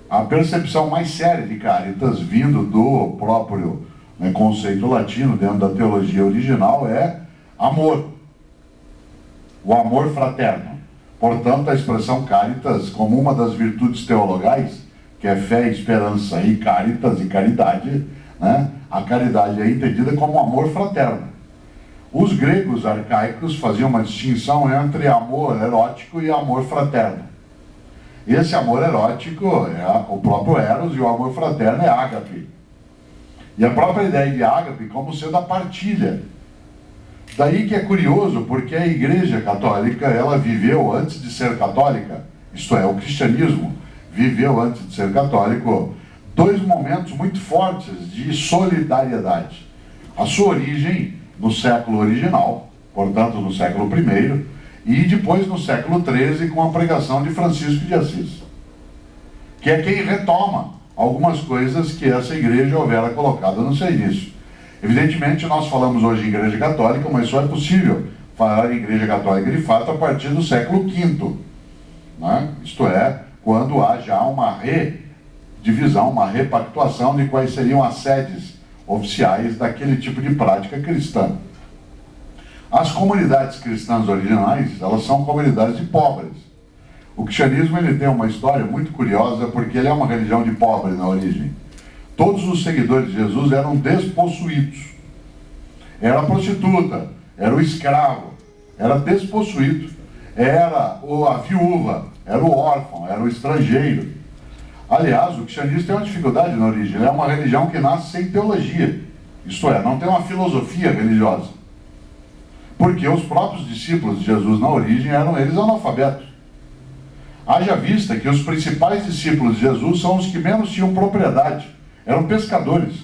A percepção mais séria de caritas, vindo do próprio conceito latino dentro da teologia original, é amor, o amor fraterno. Portanto, a expressão caritas, como uma das virtudes teologais, que é fé, esperança e caritas e caridade, né? A caridade é entendida como amor fraterno. Os gregos arcaicos faziam uma distinção entre amor erótico e amor fraterno. Esse amor erótico é o próprio Eros e o amor fraterno é ágape. E a própria ideia de ágape como sendo a partilha. Daí que é curioso, porque a Igreja Católica, ela viveu antes de ser católica, isto é, o cristianismo viveu antes de ser católico, dois momentos muito fortes de solidariedade. A sua origem no século original, portanto no século I, e depois no século XIII com a pregação de Francisco de Assis, que é quem retoma algumas coisas que essa igreja houvera colocado no seu início. Evidentemente, nós falamos hoje em Igreja Católica, mas só é possível falar em Igreja Católica de fato a partir do século V, né? Isto é, quando há já uma redivisão, uma repactuação de quais seriam as sedes oficiais daquele tipo de prática cristã. As comunidades cristãs originais, elas são comunidades de pobres. O cristianismo ele tem uma história muito curiosa, porque ele é uma religião de pobres na origem. Todos os seguidores de Jesus eram despossuídos. Era a prostituta, era o escravo, era despossuído, era a viúva, era o órfão, era o estrangeiro. Aliás, o cristianismo tem uma dificuldade na origem. Ele é uma religião que nasce sem teologia. Isto é, não tem uma filosofia religiosa. Porque os próprios discípulos de Jesus na origem eram eles analfabetos. Haja vista que os principais discípulos de Jesus são os que menos tinham propriedade. Eram pescadores.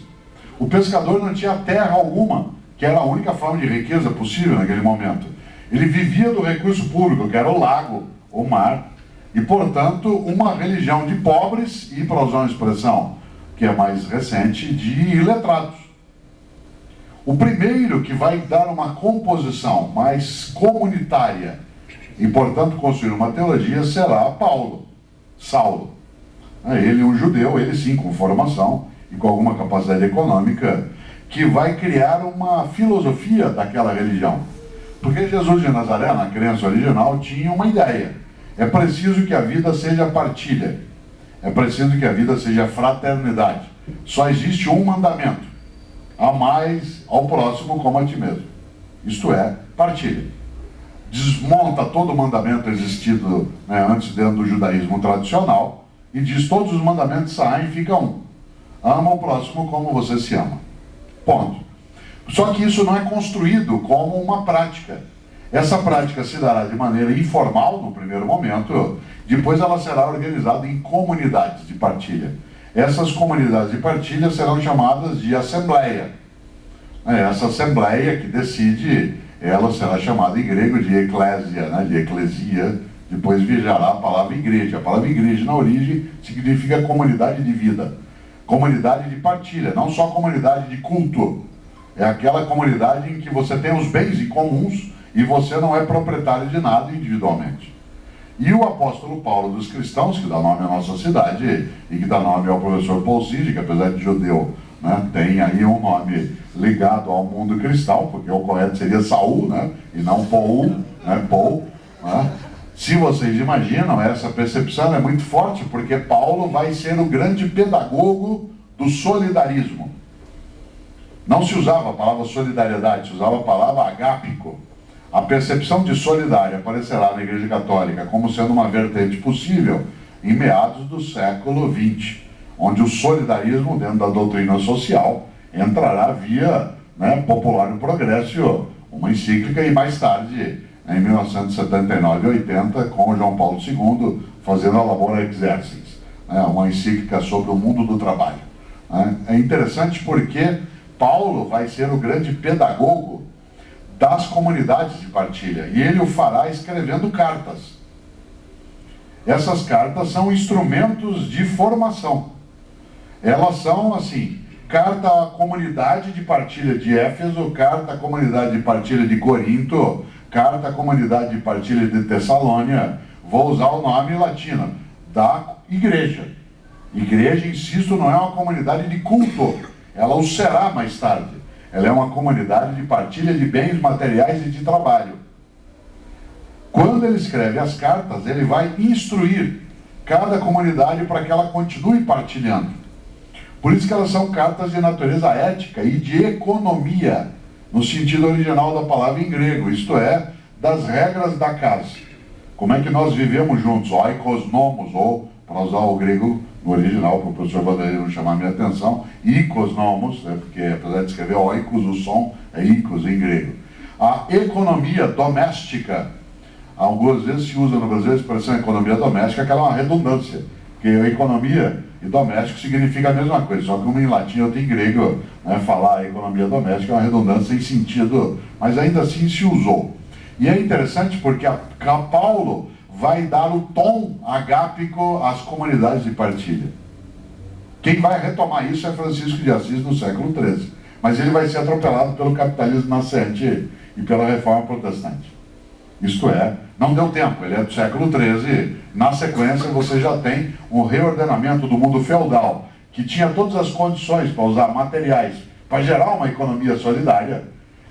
O pescador não tinha terra alguma, que era a única forma de riqueza possível naquele momento. Ele vivia do recurso público, que era o lago, o mar, e, portanto, uma religião de pobres e, para usar uma expressão que é mais recente, de iletrados. O primeiro que vai dar uma composição mais comunitária e, portanto, construir uma teologia será Saulo. Ele, um judeu, ele sim, com formação e com alguma capacidade econômica, que vai criar uma filosofia daquela religião. Porque Jesus de Nazaré, na crença original, tinha uma ideia. É preciso que a vida seja partilha. É preciso que a vida seja fraternidade. Só existe um mandamento: amais ao próximo como a ti mesmo. Isto é, partilha. Desmonta todo o mandamento existido antes dentro do judaísmo tradicional e diz: todos os mandamentos saem e fica um. Ama o próximo como você se ama. Ponto. Só que isso não é construído como uma prática. Essa prática se dará de maneira informal no primeiro momento, depois ela será organizada em comunidades de partilha. Essas comunidades de partilha serão chamadas de assembleia. Essa assembleia que decide, ela será chamada em grego de eclésia, de eclesia, depois virará a palavra igreja. A palavra igreja na origem significa comunidade de vida. comunidade de partilha, não só comunidade de culto. É aquela comunidade em que você tem os bens em comuns e você não é proprietário de nada individualmente. E o apóstolo Paulo dos cristãos, que dá nome à nossa cidade e que dá nome ao professor Paul Cid, que apesar de judeu, né, tem aí um nome ligado ao mundo cristão, porque o correto seria Saul, né, e não Paul, né, Paul, né? Se vocês imaginam, essa percepção é muito forte, porque Paulo vai ser o grande pedagogo do solidarismo. Não se usava a palavra solidariedade, se usava a palavra agápico. A percepção de solidária aparecerá na Igreja Católica como sendo uma vertente possível em meados do século XX, onde o solidarismo, dentro da doutrina social, entrará via, né, Popular Progressio, uma encíclica, e mais tarde, em 1979 e 80, com o João Paulo II, fazendo a Labor Exercens, né, uma encíclica sobre o mundo do trabalho. Né. É interessante porque Paulo vai ser o grande pedagogo das comunidades de partilha, e ele o fará escrevendo cartas. Essas cartas são instrumentos de formação. Elas são assim: carta à comunidade de partilha de Éfeso, carta à comunidade de partilha de Corinto, carta à comunidade de partilha de Tessalônia. Vou usar o nome latino, da igreja. Igreja, insisto, não é uma comunidade de culto, ela o será mais tarde. Ela é uma comunidade de partilha de bens materiais e de trabalho. Quando ele escreve as cartas, ele vai instruir cada comunidade para que ela continue partilhando. Por isso que elas são cartas de natureza ética e de economia, no sentido original da palavra em grego, isto é, das regras da casa. Como é que nós vivemos juntos? Oikos nomos, ou, para usar o grego no original, para o professor Vanderlei não chamar a minha atenção, ikos nomos, né, porque apesar de escrever oikos, o som é ikos em grego. A economia doméstica, algumas vezes se usa no Brasil a expressão economia doméstica, que ela é uma redundância, porque economia e doméstico significa a mesma coisa, só que uma em latim e outra em grego, né, falar economia doméstica é uma redundância sem sentido, mas ainda assim se usou. E é interessante porque a Paulo vai dar o tom agápico às comunidades de partilha. Quem vai retomar isso é Francisco de Assis no século XIII, mas ele vai ser atropelado pelo capitalismo nascente e pela reforma protestante. Isto é, não deu tempo, ele é do século XIII, na sequência você já tem um reordenamento do mundo feudal, que tinha todas as condições para usar materiais, para gerar uma economia solidária,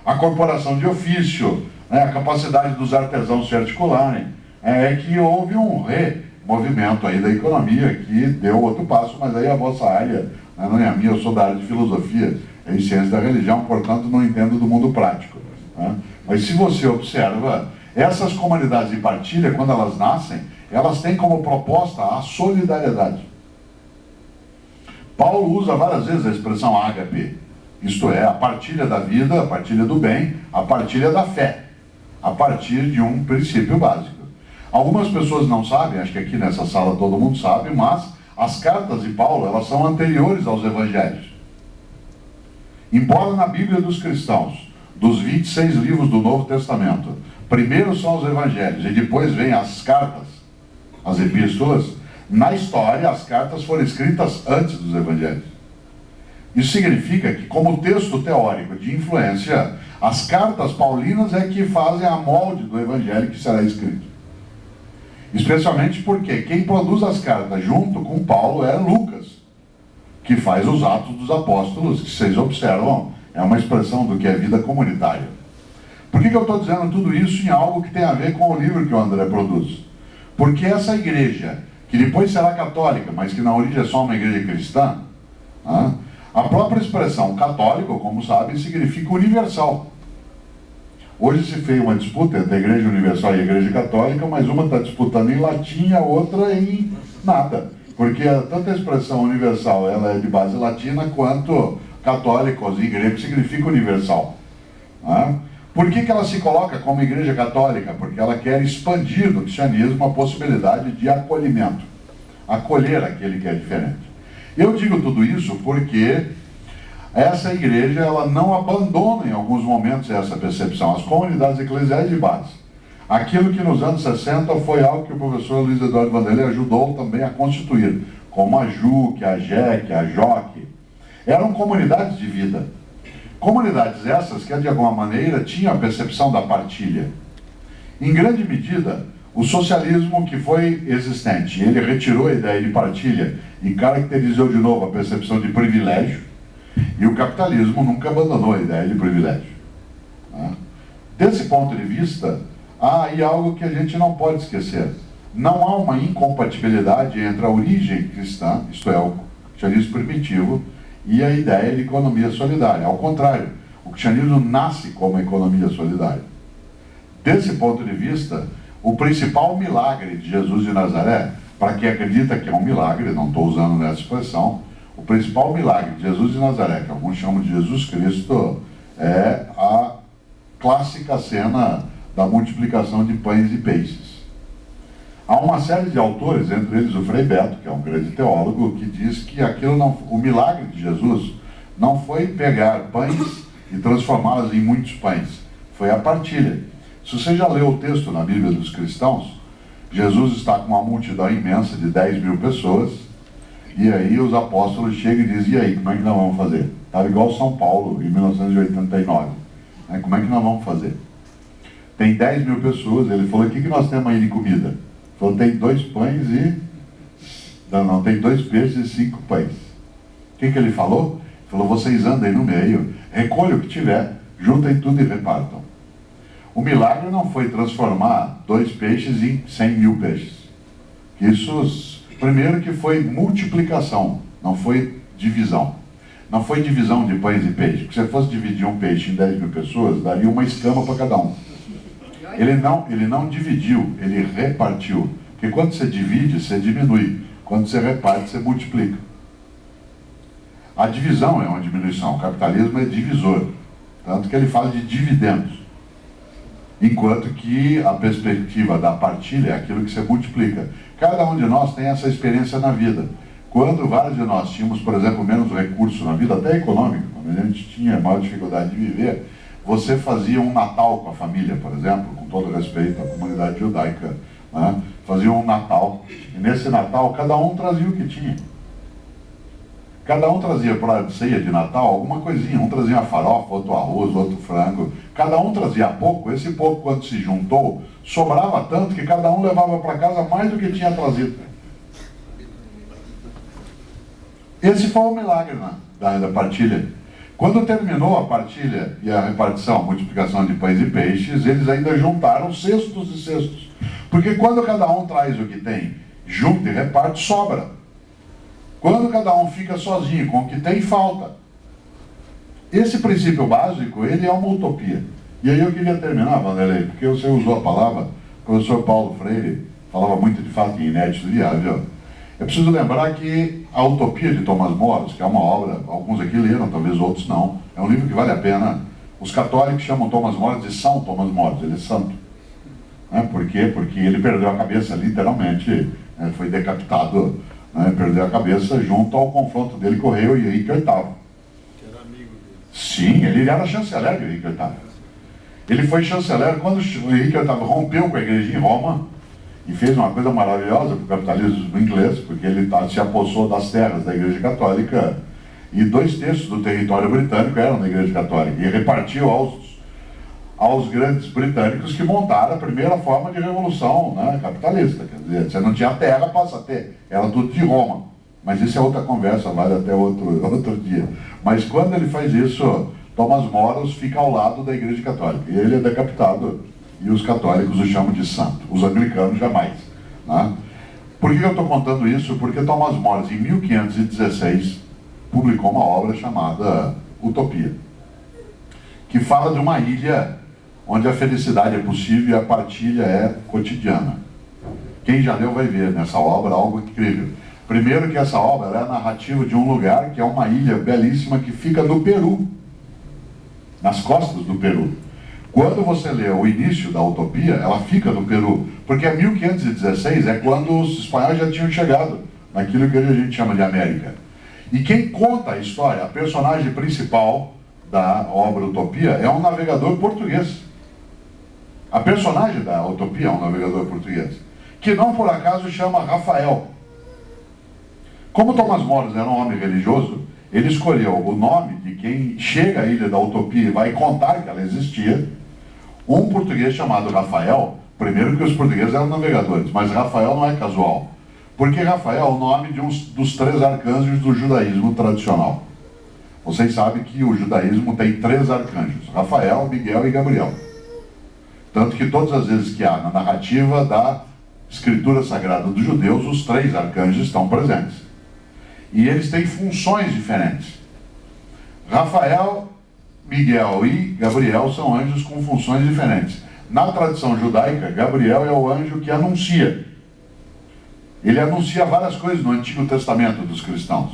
a corporação de ofício, né, a capacidade dos artesãos se articularem, é que houve um removimento aí da economia que deu outro passo, mas aí a vossa área, né, não é a minha, eu sou da área de filosofia e ciência da religião, portanto não entendo do mundo prático. Né? Mas se você observa, essas comunidades de partilha, quando elas nascem, elas têm como proposta a solidariedade. Paulo usa várias vezes a expressão ágape, isto é, a partilha da vida, a partilha do bem, a partilha da fé, a partir de um princípio básico. Algumas pessoas não sabem, acho que aqui nessa sala todo mundo sabe, mas as cartas de Paulo, elas são anteriores aos evangelhos. Embora na Bíblia dos cristãos, dos 26 livros do Novo Testamento, primeiro são os evangelhos e depois vêm as cartas, as epístolas, na história as cartas foram escritas antes dos evangelhos. Isso significa que, como texto teórico de influência, as cartas paulinas é que fazem a molde do evangelho que será escrito. Especialmente porque quem produz as cartas junto com Paulo é Lucas, que faz os Atos dos Apóstolos, que vocês observam, é uma expressão do que é vida comunitária. Por que eu estou dizendo tudo isso em algo que tem a ver com o livro que o André produz? Porque essa igreja, que depois será católica, mas que na origem é só uma igreja cristã, né, a própria expressão católico, como sabem, significa universal. Hoje se fez uma disputa entre a Igreja Universal e a Igreja Católica, mas uma está disputando em latim e a outra em nada. Porque tanto a expressão universal ela é de base latina, quanto católicos em grego significa universal. Né? Por que ela se coloca como Igreja Católica? Porque ela quer expandir no cristianismo a possibilidade de acolhimento. Acolher aquele que é diferente. Eu digo tudo isso porque essa igreja ela não abandona em alguns momentos essa percepção. As comunidades eclesiais de base. Aquilo que nos anos 60 foi algo que o professor Luiz Eduardo Vanderlei ajudou também a constituir. como a Juque, a Jeque, a Joque, eram comunidades de vida. Comunidades essas que, de alguma maneira, tinham a percepção da partilha. Em grande medida, o socialismo que foi existente, ele retirou a ideia de partilha e caracterizou de novo a percepção de privilégio, e o capitalismo nunca abandonou a ideia de privilégio. Desse ponto de vista, há aí algo que a gente não pode esquecer. Não há uma incompatibilidade entre a origem cristã, isto é, o cristianismo primitivo, e a ideia de economia solidária. Ao contrário, o cristianismo nasce como economia solidária. Desse ponto de vista, o principal milagre de Jesus de Nazaré, para quem acredita que é um milagre, não estou usando nessa expressão, o principal milagre de Jesus de Nazaré, que alguns chamam de Jesus Cristo, é a clássica cena da multiplicação de pães e peixes. Há uma série de autores, entre eles o Frei Beto, que é um grande teólogo, que diz que o milagre de Jesus não foi pegar pães e transformá-los em muitos pães, foi a partilha. Se você já leu o texto na Bíblia dos cristãos, Jesus está com uma multidão imensa de 10 mil pessoas, e aí os apóstolos chegam e dizem: e aí, como é que nós vamos fazer? Estava igual São Paulo, em 1989. Como é que nós vamos fazer? Tem 10 mil pessoas, ele falou: o que nós temos aí de comida? Ele falou: tem 2 pães e... Não, tem 2 peixes e 5 pães. O que ele falou? Ele falou: vocês andem no meio, recolhem o que tiver, juntem tudo e repartam. O milagre não foi transformar 2 peixes em 100 mil peixes. Isso, primeiro, que foi multiplicação, não foi divisão. Não foi divisão de pães e peixes. Se você fosse dividir um peixe em 10 mil pessoas, daria uma escama para cada um. Ele não dividiu, ele repartiu. Porque quando você divide, você diminui. Quando você reparte, você multiplica. A divisão é uma diminuição. O capitalismo é divisor. Tanto que ele fala de dividendos. Enquanto que a perspectiva da partilha é aquilo que você multiplica. Cada um de nós tem essa experiência na vida. Quando vários de nós tínhamos, por exemplo, menos recursos na vida, até econômico, quando a gente tinha maior dificuldade de viver, você fazia um Natal com a família, por exemplo, com todo respeito à comunidade judaica, né? Fazia um Natal, e nesse Natal cada um trazia o que tinha. Cada um trazia para a ceia de Natal alguma coisinha. Um trazia uma farofa, outro arroz, outro frango. Cada um trazia pouco. Esse pouco, quando se juntou, sobrava tanto que cada um levava para casa mais do que tinha trazido. Esse foi o milagre, né, da partilha. Quando terminou a partilha e a repartição, a multiplicação de pães e peixes, eles ainda juntaram cestos e cestos. Porque quando cada um traz o que tem, junta e reparte, sobra. Quando cada um fica sozinho com o que tem, falta. Esse princípio básico, ele é uma utopia. E aí eu queria terminar, Vanderlei, porque você usou a palavra, o professor Paulo Freire falava muito de fato em inédito viável. É preciso lembrar que a Utopia de Thomas More, que é uma obra, alguns aqui leram, talvez outros não, é um livro que vale a pena. Os católicos chamam Thomas More de São Thomas More, ele é santo. Por quê? Porque ele perdeu a cabeça, literalmente, foi decapitado, perdeu a cabeça junto ao confronto dele com o rei Henrique VIII. Que era amigo dele. Sim, ele era chanceler de Henrique VIII. Ele foi chanceler quando o Henrique VIII rompeu com a igreja em Roma e fez uma coisa maravilhosa para o capitalismo inglês, porque ele se apossou das terras da igreja católica e 2/3 do território britânico eram da igreja católica e repartiu aos grandes britânicos que montaram a primeira forma de revolução, capitalista. Quer dizer, você não tinha terra, passa a ter, era tudo de Roma. Mas isso é outra conversa, vale até outro dia. Mas quando ele faz isso, Thomas More fica ao lado da igreja católica. E ele é decapitado, e os católicos o chamam de santo. Os anglicanos jamais. Por que eu estou contando isso? Porque Thomas More, em 1516, publicou uma obra chamada Utopia, que fala de uma ilha onde a felicidade é possível e a partilha é cotidiana. Quem já leu vai ver nessa obra algo incrível. Primeiro que essa obra é a narrativa de um lugar que é uma ilha belíssima que fica no Peru, nas costas do Peru. Quando você lê o início da Utopia, ela fica no Peru, porque 1516 é quando os espanhóis já tinham chegado naquilo que a gente chama de América. E quem conta a história, a personagem principal da obra Utopia é um navegador português. A personagem da Utopia é um navegador português, que não por acaso chama Rafael. Como Thomas More era um homem religioso, ele escolheu o nome de quem chega à Ilha da Utopia e vai contar que ela existia, um português chamado Rafael. Primeiro que os portugueses eram navegadores, mas Rafael não é casual, porque Rafael é o nome de dos 3 arcanjos do judaísmo tradicional. Vocês sabem que o judaísmo tem 3 arcanjos, Rafael, Miguel e Gabriel. Tanto que todas as vezes que há na narrativa da escritura sagrada dos judeus, os 3 arcanjos estão presentes. E eles têm funções diferentes. Rafael, Miguel e Gabriel são anjos com funções diferentes. Na tradição judaica, Gabriel é o anjo que anuncia. Ele anuncia várias coisas no Antigo Testamento dos cristãos.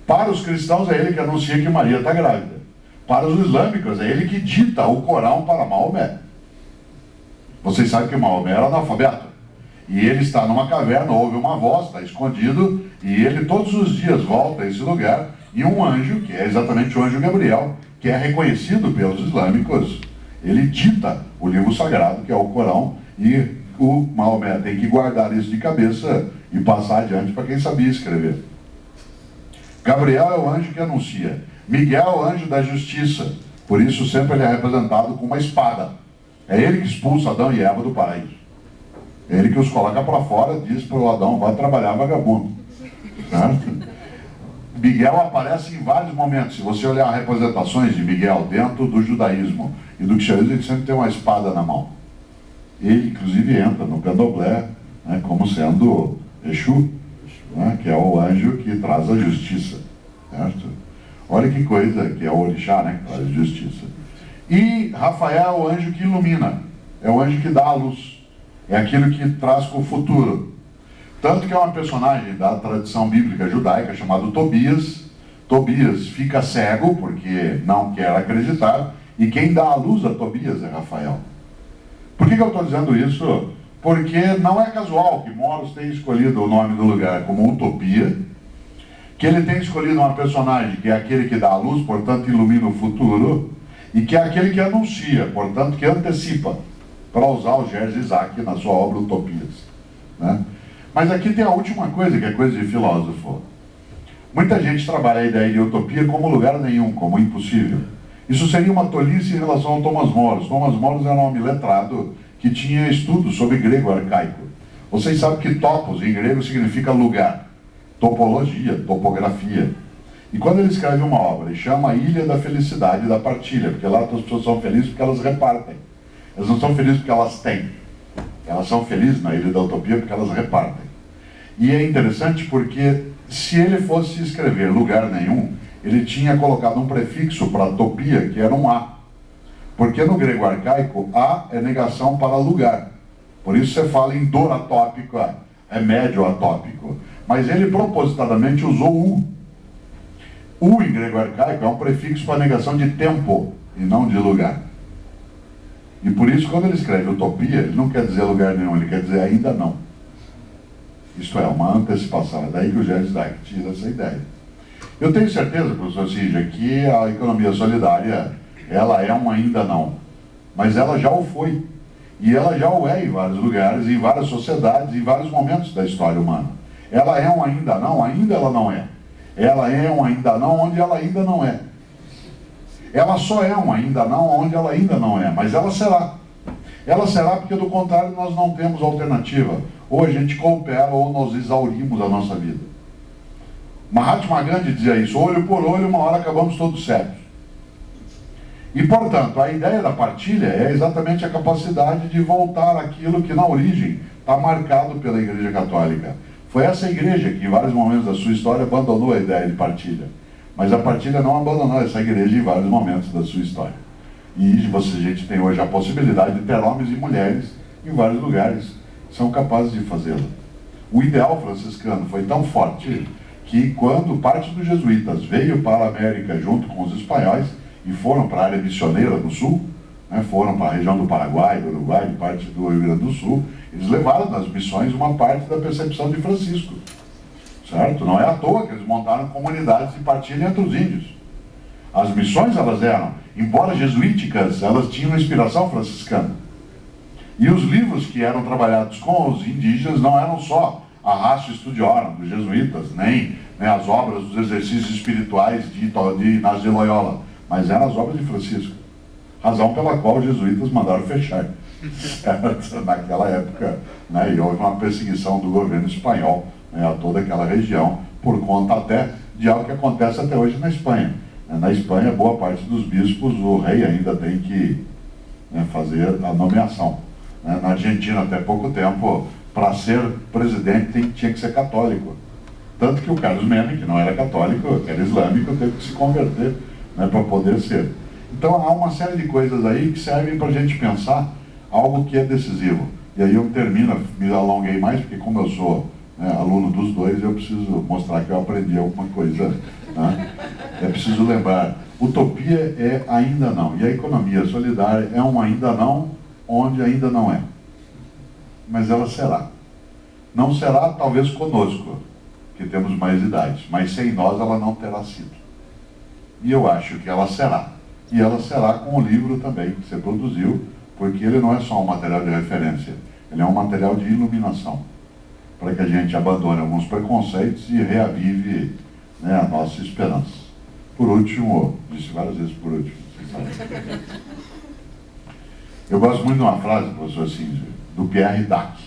Para os cristãos é ele que anuncia que Maria está grávida. Para os islâmicos é ele que dita o Corão para Maomé. Vocês sabem que Maomé era analfabeto. E ele está numa caverna, ouve uma voz, está escondido, e ele todos os dias volta a esse lugar, e um anjo, que é exatamente o anjo Gabriel, que é reconhecido pelos islâmicos, ele dita o livro sagrado, que é o Corão, e o Maomé tem que guardar isso de cabeça e passar adiante para quem sabia escrever. Gabriel é o anjo que anuncia. Miguel é o anjo da justiça, por isso sempre ele é representado com uma espada. É ele que expulsa Adão e Eva do paraíso. É ele que os coloca para fora, diz para o Adão, vai trabalhar vagabundo. Certo? Miguel aparece em vários momentos. Se você olhar representações de Miguel dentro do judaísmo e do cristianismo, ele sempre tem uma espada na mão. Ele, inclusive, entra no candomblé, né, como sendo Exu, né, que é o anjo que traz a justiça. Certo? Olha que coisa, que é o orixá, né, que traz a justiça. E Rafael é o anjo que ilumina, é o anjo que dá a luz, é aquilo que traz com o futuro. Tanto que é uma personagem da tradição bíblica judaica chamado Tobias. Tobias fica cego porque não quer acreditar, e quem dá a luz a Tobias é Rafael. Por que eu estou dizendo isso? Porque não é casual que Moros tenha escolhido o nome do lugar como Utopia, que ele tenha escolhido uma personagem que é aquele que dá a luz, portanto ilumina o futuro, e que é aquele que anuncia, portanto que antecipa, para usar o Gers Isaac na sua obra Utopias. Né? Mas aqui tem a última coisa, que é coisa de filósofo. Muita gente trabalha a ideia de utopia como lugar nenhum, como impossível. Isso seria uma tolice em relação ao Thomas More. Thomas More era um homem letrado que tinha estudos sobre grego arcaico. Vocês sabem que topos em grego significa lugar, topologia, topografia. E quando ele escreve uma obra, ele chama a Ilha da Felicidade da Partilha, porque lá as pessoas são felizes porque elas repartem. Elas não são felizes porque elas têm. Elas são felizes na Ilha da Utopia porque elas repartem. E é interessante porque se ele fosse escrever lugar nenhum, ele tinha colocado um prefixo para utopia, que era um A. Porque no grego arcaico, A é negação para lugar. Por isso você fala em dor atópica, é médio atópico. Mas ele propositadamente usou U. U em grego arcaico é um prefixo para negação de tempo e não de lugar. E por isso, quando ele escreve utopia, ele não quer dizer lugar nenhum, ele quer dizer ainda não. Isto é, uma antecipação. É daí que o Gers Isaac tira essa ideia. Eu tenho certeza, professor Cíndia, que a economia solidária, ela é um ainda não. Mas ela já o foi. E ela já o é em vários lugares, em várias sociedades, em vários momentos da história humana. Ela é um ainda não, ainda ela não é. Ela é um ainda não, onde ela ainda não é. Ela só é um ainda não, onde ela ainda não é, mas ela será. Ela será porque, do contrário, nós não temos alternativa. Ou a gente coopera ou nós exaurimos a nossa vida. Mahatma Gandhi dizia isso, olho por olho, uma hora acabamos todos cegos. E, portanto, a ideia da partilha é exatamente a capacidade de voltar àquilo que, na origem, está marcado pela Igreja Católica. Foi essa igreja que, em vários momentos da sua história, abandonou a ideia de partilha. Mas a partilha não abandonou essa igreja em vários momentos da sua história. E a gente tem hoje a possibilidade de ter homens e mulheres em vários lugares que são capazes de fazê-lo. O ideal franciscano foi tão forte que, quando parte dos jesuítas veio para a América junto com os espanhóis e foram para a área missioneira do sul, né, foram para a região do Paraguai, do Uruguai, de parte do Rio Grande do Sul, eles levaram nas missões uma parte da percepção de Francisco. Certo? Não é à toa que eles montaram comunidades de partilha entre os índios. As missões, elas eram, embora jesuíticas, elas tinham inspiração franciscana. E os livros que eram trabalhados com os indígenas não eram só a Ratio Studiorum, dos jesuítas, nem as obras dos exercícios espirituais de Inácio de Loyola, mas eram as obras de Francisco. Razão pela qual os jesuítas mandaram fechar. Naquela época, né, e houve uma perseguição do governo espanhol, né, a toda aquela região, por conta até de algo que acontece até hoje na Espanha. Na Espanha, boa parte dos bispos, o rei ainda tem que, né, fazer a nomeação. Na Argentina, até pouco tempo, para ser presidente tinha que ser católico. Tanto que o Carlos Menem, que não era católico, que era islâmico, teve que se converter, né, para poder ser. Então há uma série de coisas aí que servem para a gente pensar algo que é decisivo. E aí eu termino, me alonguei mais, porque como eu sou, né, aluno dos dois, eu preciso mostrar que eu aprendi alguma coisa. Né? É preciso lembrar, utopia é ainda não. E a economia solidária é um ainda não, onde ainda não é. Mas ela será. Não será talvez conosco, que temos mais idade, mas sem nós ela não terá sido. E eu acho que ela será. E ela será com o livro também que você produziu, porque ele não é só um material de referência, ele é um material de iluminação, para que a gente abandone alguns preconceitos e reavive, né, a nossa esperança. Por último, disse várias vezes por último, vocês sabem. Eu gosto muito de uma frase, professor Singer, do Pierre Dac.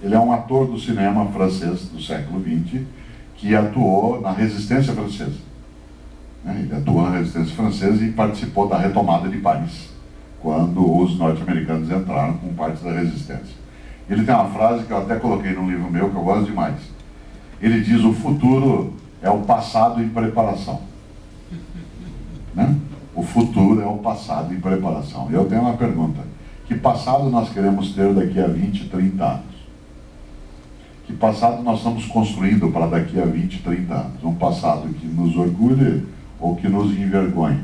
Ele é um ator do cinema francês do século XX que atuou na resistência francesa. Ele atuou na resistência francesa e participou da retomada de Paris, quando os norte-americanos entraram com parte da resistência. Ele tem uma frase que eu até coloquei num livro meu, que eu gosto demais. Ele diz: o futuro é o passado em preparação. Né? O futuro é o passado em preparação. E eu tenho uma pergunta: que passado nós queremos ter daqui a 20, 30 anos? Que passado nós estamos construindo para daqui a 20, 30 anos? Um passado que nos orgulhe ou que nos envergonhe?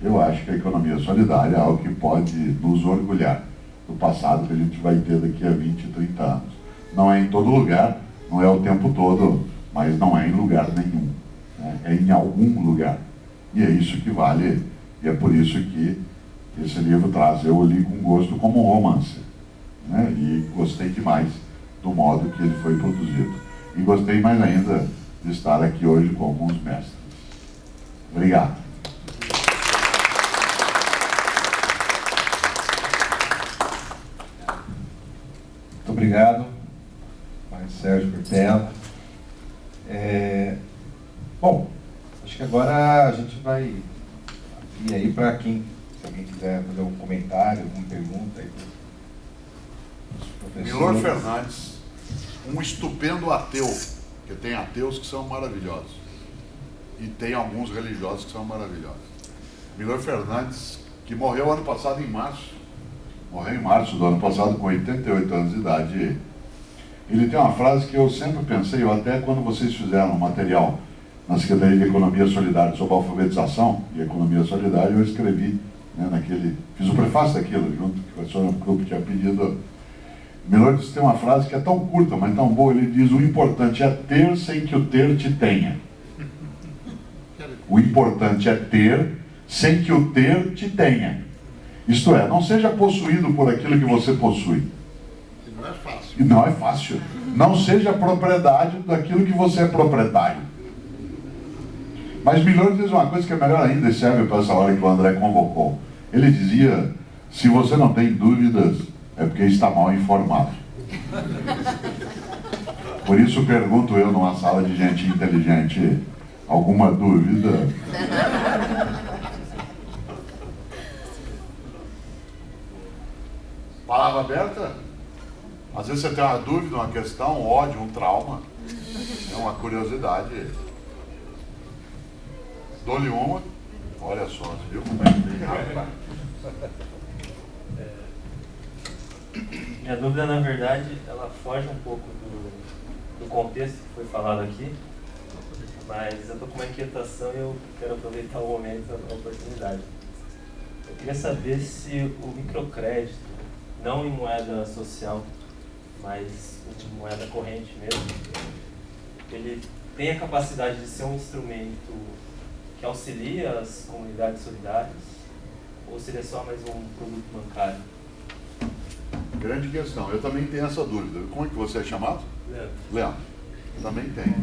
Eu acho que a economia solidária é algo que pode nos orgulhar do passado que a gente vai ter daqui a 20, 30 anos. Não é em todo lugar, não é o tempo todo, mas não é em lugar nenhum. Né? É em algum lugar. E é isso que vale, e é por isso que esse livro traz. Eu o li com gosto como um romance, né? E gostei demais do modo que ele foi produzido. E gostei mais ainda de estar aqui hoje com alguns mestres. Obrigado. Muito obrigado, mais Sérgio Cortella. Bom, acho que agora a gente vai ir aí para quem, se alguém quiser fazer algum comentário, alguma pergunta aí. Milor Fernandes, um estupendo ateu, porque tem ateus que são maravilhosos e tem alguns religiosos que são maravilhosos. Milor Fernandes, que morreu ano passado em março, morreu em março do ano passado com 88 anos de idade. Ele tem uma frase que eu sempre pensei, eu até quando vocês fizeram um material na Secretaria de Economia Solidária sobre alfabetização e economia solidária, eu escrevi, né, fiz o prefácio daquilo, junto que o professor Krupp tinha pedido. Milor tem uma frase que é tão curta, mas tão boa. Ele diz: o importante é ter sem que o ter te tenha. O importante é ter sem que o ter te tenha. Isto é, não seja possuído por aquilo que você possui. E não é fácil. E não é fácil. Não seja propriedade daquilo que você é proprietário. Mas Milor diz uma coisa que é melhor ainda e serve para essa hora que o André convocou. Ele dizia: se você não tem dúvidas, é porque está mal informado. Por isso pergunto eu numa sala de gente inteligente: alguma dúvida? Palavra aberta? Às vezes você tem uma dúvida, uma questão, um ódio, um trauma, é uma curiosidade. Dou-lhe uma, olha só, viu como é que tem. Minha dúvida, na verdade, ela foge um pouco do contexto que foi falado aqui, mas eu estou com uma inquietação e eu quero aproveitar o momento, a oportunidade. Eu queria saber se o microcrédito, não em moeda social, mas em moeda corrente mesmo, ele tem a capacidade de ser um instrumento que auxilia as comunidades solidárias, ou seria só mais um produto bancário? Grande questão. Eu também tenho essa dúvida. Como é que você é chamado? Leandro. Também tem.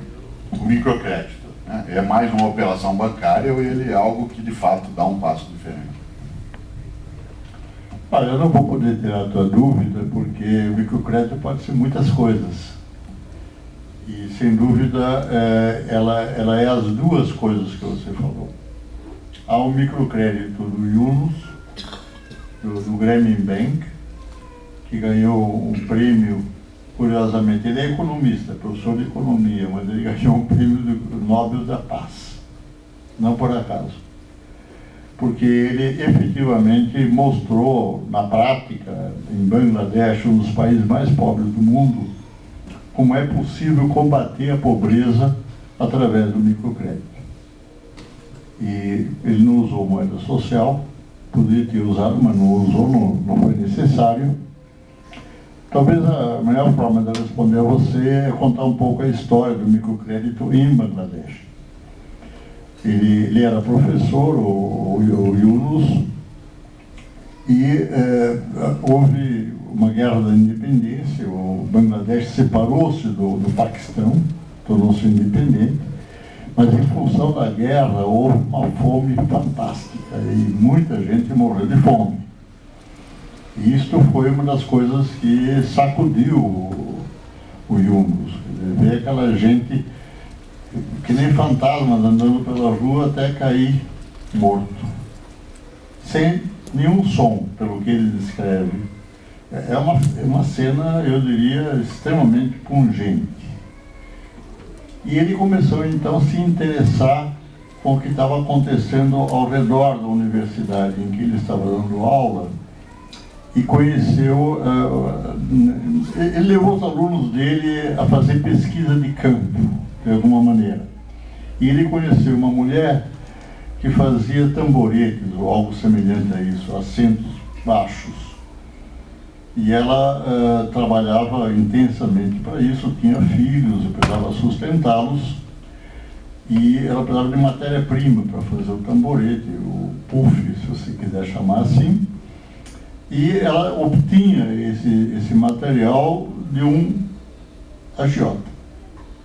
O microcrédito, né? É mais uma operação bancária ou ele é algo que de fato dá um passo diferente? Olha, eu não vou poder tirar a tua dúvida, porque o microcrédito pode ser muitas coisas. E, sem dúvida, ela é as duas coisas que você falou. Há o microcrédito do Yunus, do Grameen Bank, que ganhou um prêmio, curiosamente, ele é economista, professor de economia, mas ele ganhou um prêmio do Nobel da Paz, não por acaso. Porque ele efetivamente mostrou, na prática, em Bangladesh, um dos países mais pobres do mundo, como é possível combater a pobreza através do microcrédito. E ele não usou moeda social, poderia ter usado, mas não usou, não foi necessário. Talvez a melhor forma de responder a você é contar um pouco a história do microcrédito em Bangladesh. Ele era professor, o Yunus, e houve uma guerra da independência, o Bangladesh separou-se do Paquistão, tornou-se independente, mas em função da guerra houve uma fome fantástica e muita gente morreu de fome. E isto foi uma das coisas que sacudiu o Yunus. Ver aquela gente que nem fantasmas andando pela rua até cair morto, sem nenhum som, pelo que ele descreve. É uma cena, eu diria, extremamente pungente. E ele começou então a se interessar com o que estava acontecendo ao redor da universidade em que ele estava dando aula, e conheceu, ele levou os alunos dele a fazer pesquisa de campo, de alguma maneira. E ele conheceu uma mulher que fazia tamboretes, ou algo semelhante a isso, assentos baixos. E ela trabalhava intensamente para isso, tinha filhos, e precisava sustentá-los. E ela precisava de matéria-prima para fazer o tamborete, o puff, se você quiser chamar assim. E ela obtinha esse material de um agiota,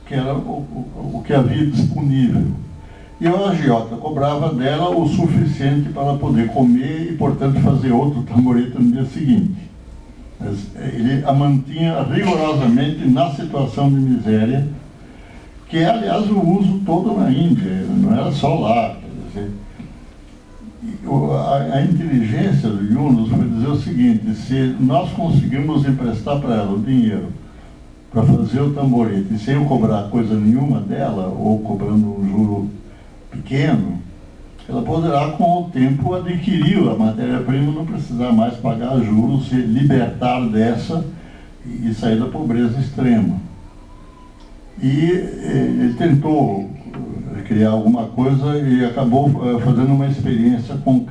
que era o que havia disponível. E o agiota cobrava dela o suficiente para poder comer e, portanto, fazer outro tamborete no dia seguinte. Mas ele a mantinha rigorosamente na situação de miséria, que é, aliás, o uso todo na Índia, não era só lá. Quer dizer, a inteligência do Yunus foi dizer o seguinte: se nós conseguimos emprestar para ela o dinheiro para fazer o tamborete sem eu cobrar coisa nenhuma dela, ou cobrando um juro pequeno, ela poderá com o tempo adquirir a matéria-prima, não precisar mais pagar juros, se libertar dessa e sair da pobreza extrema. E ele tentou criar alguma coisa e acabou fazendo uma experiência com